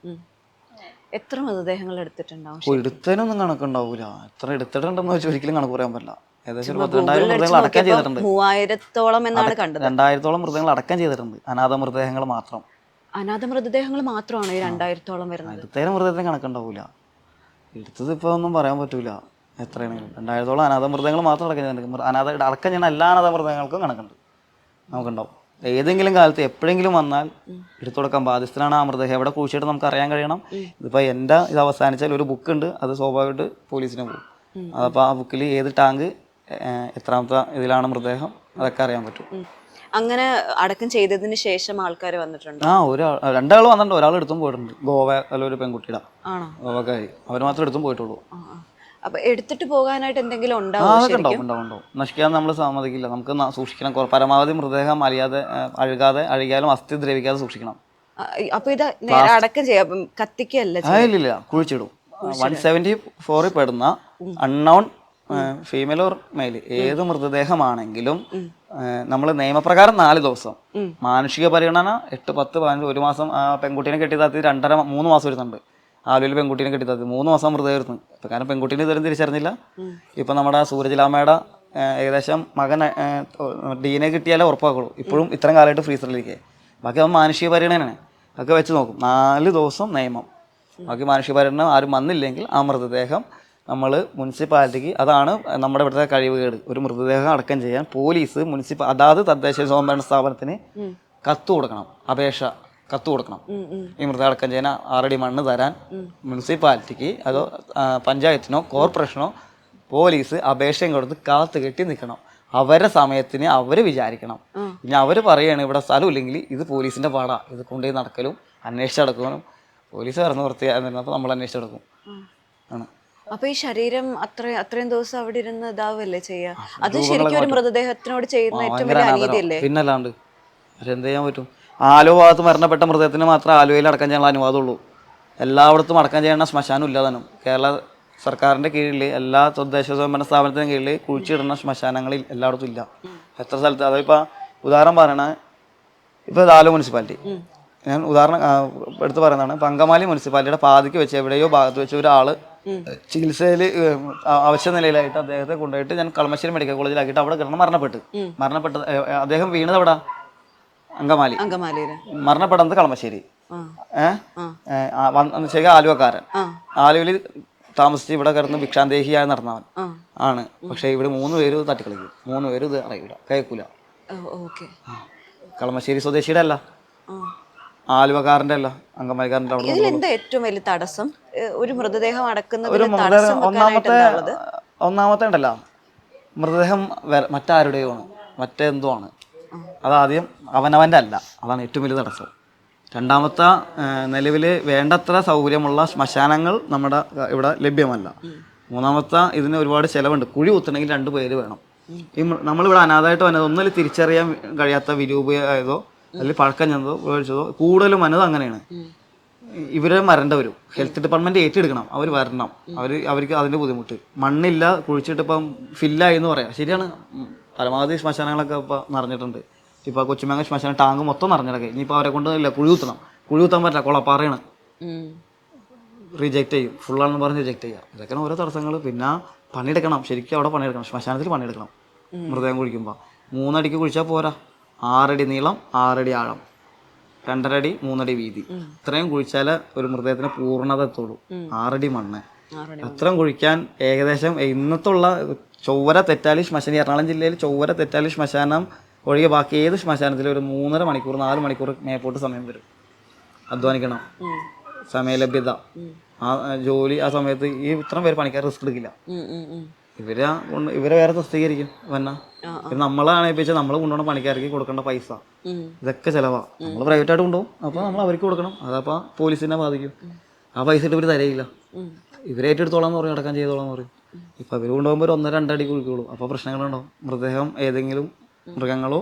എത്ര മൃതദേഹങ്ങൾ എടുത്തിട്ടുണ്ടാവും? എടുത്തതിനൊന്നും കണക്കുണ്ടാവൂല. എത്ര എടുത്തിട്ടുണ്ടെന്ന് വെച്ചാൽ ഒരിക്കലും കണക്ക് പറയാൻ പറ്റില്ല. ഏകദേശം 22,000 മൃതദേഹങ്ങൾ അടക്കം ചെയ്തിട്ടുണ്ട്. 3000-ഓളം എന്നാണ് കണ്ടത്. 2,000-ഓളം മൃതദേഹങ്ങൾ അടക്കം ചെയ്തിട്ടുണ്ട്. അനാഥ മൃതദേഹങ്ങൾ മാത്രം. അനാഥ മൃതദേഹങ്ങൾ മാത്രമാണ് ഈ 2,000-ഓളം വരുന്നത്. എടുത്തതിന് മൃതദേഹത്തിന് കണക്കുണ്ടാവൂല. എടുത്തത് ഇപ്പോൾ ഒന്നും പറയാൻ പറ്റൂല എത്രയാണെങ്കിലും. 2,000-ഓളം അനാഥ മൃതദേഹങ്ങൾ മാത്രം അടക്കം ചെയ്തിട്ടുണ്ട്. അനാഥ അടക്കം ചെയ്യുന്ന എല്ലാ അനാഥ മൃതദേഹങ്ങൾക്കും കണക്കുണ്ട്, നമുക്കുണ്ടാവും. ഏതെങ്കിലും കാലത്ത് എപ്പോഴെങ്കിലും വന്നാൽ എടുത്തു കൊടുക്കാൻ ബാധ്യസ്ഥനാണ് ആ മൃതദേഹം. എവിടെ കുഴിച്ചിട്ട് നമുക്ക് അറിയാൻ കഴിയണം. ഇതിപ്പോൾ എൻ്റെ ഇത് അവസാനിച്ചാൽ ഒരു ബുക്ക് ഉണ്ട്, അത് സ്വാഭാവികമായിട്ട് പോലീസിന് പോകും. അതപ്പോൾ ആ ബുക്കിൽ ഏത് ടാങ്ക് എത്രാമത്തെ ഇതിലാണ് മൃതദേഹം അതൊക്കെ അറിയാൻ പറ്റും. അങ്ങനെ അടക്കം ചെയ്തതിന് ശേഷം ആൾക്കാർ വന്നിട്ടുണ്ട്. രണ്ടാൾ വന്നിട്ടുണ്ട്. ഒരാൾ എടുത്തും പോയിട്ടുണ്ട്. ഗോവ ഒരു പെൺകുട്ടിയുടെ ആണോ? ഗോവക്കാരി. അവർ മാത്രമേ എടുത്തും പോയിട്ടുള്ളൂ. അപ്പൊ എടുത്തിട്ട് പോകാനായിട്ട് എന്തെങ്കിലും ഉണ്ടാവും. നശിക്കാൻ നമ്മൾ സമ്മതിക്കില്ല. നമുക്ക് സൂക്ഷിക്കണം. പരമാവധി മൃതദേഹം അഴുകിയാലും അസ്ഥി ദ്രവിക്കാതെ സൂക്ഷിക്കണം. അപ്പൊ ഇത് അടക്കം ചെയ്യാം, കത്തിക്കല്ല? ഇല്ല, കുഴിച്ചിടും. 174 പെടുന്ന അൺനോൺ ഫീമെയിൽ ഓർ മെയിൽ ഏത് മൃതദേഹമാണെങ്കിലും നമ്മൾ നിയമപ്രകാരം 4 ദിവസം, മാനുഷിക പരിഗണന 8, 10, 15, 1 മാസം. പെൺകുട്ടീനെ കെട്ടിത്താത്തി 2.5, 3 മാസം വരുന്നുണ്ട്. ആലുവയിൽ പെൺകുട്ടീനെ കെട്ടിത്താത്തി 3 മാസം മൃതദേഹം വരുന്നു. ഇപ്പം കാരണം പെൺകുട്ടീനെ ഇതുവരെ തിരിച്ചറിഞ്ഞില്ല. ഇപ്പം നമ്മുടെ സൂരജിലാമ്മയുടെ ഏകദേശം മകൻ DNA കിട്ടിയാലേ ഉറപ്പാക്കുള്ളൂ. ഇപ്പോഴും ഇത്രയും കാലമായിട്ട് ഫ്രീസറിലിരിക്കുക. ബാക്കി അത് മാനുഷിക പരിഗണനയാണ്. ഒക്കെ വെച്ച് നോക്കും. 4 ദിവസം നിയമം. ബാക്കി മാനുഷിക പരിഗണന ആരും വന്നില്ലെങ്കിൽ ആ മൃതദേഹം നമ്മൾ മുനിസിപ്പാലിറ്റിക്ക്, അതാണ് നമ്മുടെ ഇവിടുത്തെ കഴിവുകേട്, ഒരു മൃതദേഹം അടക്കം ചെയ്യാൻ പോലീസ് അതാത് തദ്ദേശ സ്വയംഭരണ സ്ഥാപനത്തിന് കത്ത് കൊടുക്കണം, അപേക്ഷ കത്ത് കൊടുക്കണം. ഈ മൃതദേഹം അടക്കം ചെയ്യാൻ 6 അടി മണ്ണ് തരാൻ മുനിസിപ്പാലിറ്റിക്ക് അതോ പഞ്ചായത്തിനോ കോർപ്പറേഷനോ പോലീസ് അപേക്ഷയും കൊടുത്ത് കാത്ത് കെട്ടി നിൽക്കണം. അവരുടെ സമയത്തിന് അവർ വിചാരിക്കണം. ഇനി അവർ പറയുകയാണ് ഇവിടെ സ്ഥലമില്ലെങ്കിൽ ഇത് പോലീസിൻ്റെ പാടാ, ഇത് കൊണ്ടുപോയി നടക്കലും അന്വേഷിച്ചടക്കണം. പോലീസ് ഇറന്ന് വൃത്തിയായിരുന്നപ്പോൾ നമ്മൾ അന്വേഷിച്ചെടുക്കും ആണ്. അപ്പൊ ഈ ശരീരം അത്രയും ദിവസം അവിടെ ഇരുന്ന് ഇതാവല്ലേ ചെയ്യാ? അത് ശരിക്കും ഒരു മൃതദേഹത്തിനോട് ചെയ്യുന്ന ഏറ്റവും വലിയ അനീതിയല്ലേ? പിന്നല്ലാണ്ട് എന്ത് ചെയ്യാൻ പറ്റും? ആലുവ ഭാഗത്ത് മരണപ്പെട്ട മൃതദേഹത്തിന് മാത്രം ആലുവയിൽ അടക്കം ചെയ്യാനുള്ള അനുവാദമുള്ളൂ. എല്ലായിടത്തും അടക്കം ചെയ്യണ ശ്മശാനം ഇല്ലാതാനും. കേരള സർക്കാരിൻ്റെ കീഴിൽ എല്ലാ തദ്ദേശ സ്വയംഭരണ സ്ഥാപനത്തിൻ്റെ കീഴിൽ കുഴിച്ചിടുന്ന ശ്മശാനങ്ങളിൽ എല്ലായിടത്തും ഇല്ല. എത്ര സ്ഥലത്ത് അതിപ്പോൾ ഉദാഹരണം പറയണ, ഇപ്പോൾ ആലുവ മുനിസിപ്പാലിറ്റി ഞാൻ ഉദാഹരണം എടുത്ത് പറയുന്നതാണ്. പങ്കമാലി മുനിസിപ്പാലിറ്റിയുടെ പാതിക്ക് വെച്ച് എവിടെയോ ഭാഗത്ത് വെച്ച് ഒരാൾ ചികിത്സയിൽ അവശ്യ നിലയിലായിട്ട് അദ്ദേഹത്തെ കൊണ്ടുപോയിട്ട് ഞാൻ കളമശ്ശേരി മെഡിക്കൽ കോളേജിലാക്കിയിട്ട് അവിടെ കിടന്ന് മരണപ്പെട്ടത് അദ്ദേഹം വീണത് അവിടെ അങ്കമാലി, മരണപ്പെടുന്നത് കളമശ്ശേരി. ശരി, ആലുവക്കാരൻ. ആലുവയിൽ താമസിച്ച് ഇവിടെ കിടന്ന് ഭിക്ഷാന്തേഹിയായി നടന്നവൻ ആണ്. പക്ഷെ ഇവിടെ 3 പേര് തട്ടിക്കളിക്കും. 3 പേര് ഇത് അറിയില്ല, കേൾക്കൂല. കളമശ്ശേരി സ്വദേശിയുടെ അല്ല, ആലുവക്കാരൻ്റെ അല്ല, അങ്കമാലിക്കാരൻ്റെ. അവിടെ ഏറ്റവും വലിയ തടസ്സം ഒരു മൃതദേഹം ഒന്നാമത്തെ ഉണ്ടല്ലോ, മൃതദേഹം മറ്റാരുടെയോ ആണ്, മറ്റെന്തോ ആണ്. അതാദ്യം അവനവൻ്റെ അല്ല, അതാണ് ഏറ്റവും വലിയ തടസ്സം. രണ്ടാമത്തെ, നിലവിൽ വേണ്ടത്ര സൗകര്യമുള്ള ശ്മശാനങ്ങൾ നമ്മുടെ ഇവിടെ ലഭ്യമല്ല. മൂന്നാമത്തെ, ഇതിന് ഒരുപാട് ചിലവുണ്ട്. കുഴി കുത്തണമെങ്കിൽ 2 പേര് വേണം. ഈ നമ്മളിവിടെ അനാഥമായിട്ട് വന്നത് ഒന്നിൽ തിരിച്ചറിയാൻ കഴിയാത്ത വിരൂപമായതോ അല്ലെങ്കിൽ പഴക്കം ചെന്നതോ ഉപയോഗിച്ചതോ, കൂടുതലും വന്നത് അങ്ങനെയാണ്. ഇവരെ മരണ്ട വരും. ഹെൽത്ത് ഡിപ്പാർട്ട്മെൻറ്റ് ഏറ്റെടുക്കണം, അവർ വരണം. അവർക്ക് അതിൻ്റെ ബുദ്ധിമുട്ട്. മണ്ണില്ല, കുഴിച്ചിട്ട് ഇപ്പം ഫില്ലായി എന്ന് പറയാം. ശരിയാണ്. പരമാവധി ശ്മശാനങ്ങളൊക്കെ ഇപ്പോൾ നിറഞ്ഞിട്ടുണ്ട്. ഇപ്പോൾ കൊച്ചുമേങ്ങ ശ്മശാനം ടാങ്ക് മൊത്തം നിറഞ്ഞിടക്കെ. ഇനിയിപ്പോൾ അവരെ കൊണ്ട് ഇല്ല, കുഴി കുത്താൻ പറ്റില്ല, കൊളപ്പാറയാണ്, റിജക്റ്റ് ചെയ്യും. ഫുള്ളാണെന്ന് പറഞ്ഞ് റിജക്റ്റ് ചെയ്യുക. ഇതൊക്കെയാണ് ഓരോ തടസ്സങ്ങൾ. പിന്നെ പണിയെടുക്കണം, ശരിക്കും അവിടെ പണിയെടുക്കണം, ശ്മശാനത്തിൽ പണിയെടുക്കണം. മൃതദേഹം കുഴിക്കുമ്പോൾ 3 അടിക്ക് കുഴിച്ചാൽ പോരാ. 6 അടി നീളം, 6 അടി ആഴം, 2.5 അടി 3 അടി വീതി. ഇത്രയും കുഴിച്ചാലേ ഒരു മൃതദേഹത്തിന് പൂർണ്ണത എത്തുള്ളൂ. 6 അടി മണ്ണ്. അത്രയും കുഴിക്കാൻ ഏകദേശം ഇന്നത്തുള്ള ചൊവ്വര തെറ്റാലി ശ്മശാനം, എറണാകുളം ജില്ലയിൽ ചൊവ്വര തെറ്റാലി ശ്മശാനം ഒഴികെ ബാക്കി ഏത് ശ്മശാനത്തിലും ഒരു 3.5 മണിക്കൂർ 4 മണിക്കൂർ മേപ്പോട്ട് സമയം വരും. അധ്വാനിക്കണം, സമയലഭ്യത, ആ ജോലി ആ സമയത്ത് ഈ ഇത്രയും പേര് പണിക്കാർ റിസ്ക് എടുക്കില്ല. ഇവരെ വേറെ പ്രസിദ്ധീകരിക്കും വന്ന നമ്മളാണ് ഏൽപ്പിച്ചാൽ നമ്മൾ കൊണ്ടുപോകണ പണിക്കാർക്ക് കൊടുക്കേണ്ട പൈസ ഇതൊക്കെ ചിലവാണ്. നമ്മൾ പ്രൈവറ്റായിട്ട് കൊണ്ടുപോകും, അപ്പോൾ നമ്മൾ അവർക്ക് കൊടുക്കണം. അതപ്പോൾ പോലീസിനെ ബാധിക്കും. ആ പൈസ ഇട്ട് ഇവർ തരയില്ല. ഇവരെ ഏറ്റെടുത്തോളാം എന്ന് പറയും, അടക്കം ചെയ്തോളാം എന്ന് പറയും. ഇപ്പം ഇവർ കൊണ്ടുപോകുമ്പോൾ ഒരു 1-2 അടി കുഴിക്കുള്ളൂ. അപ്പോൾ പ്രശ്നങ്ങളുണ്ടാവും. മൃതദേഹം ഏതെങ്കിലും മൃഗങ്ങളോ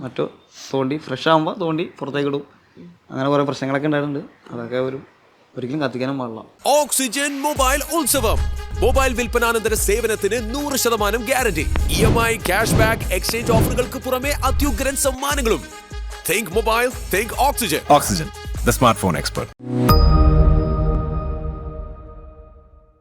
മറ്റോ തോണ്ടി ഫ്രഷ് ആകുമ്പോൾ തോണ്ടി പുറത്തേക്ക് ഇടും. അങ്ങനെ കുറേ പ്രശ്നങ്ങളൊക്കെ ഉണ്ടായിട്ടുണ്ട്. അതൊക്കെ ഒരിക്കലും കത്തിക്കാനും പാടില്ല. ഓക്സിജൻ മൊബൈൽ ഉത്സവം. മൊബൈൽ വിൽപ്പനാനന്തര സേവനത്തിന് 100% guarantee. EMI, cash back, exchange ഓഫറുകൾക്ക് പുറമെ അത്യുഗ്രൻ സമ്മാനങ്ങളും. Think mobile, think oxygen. Oxygen, the smartphone expert.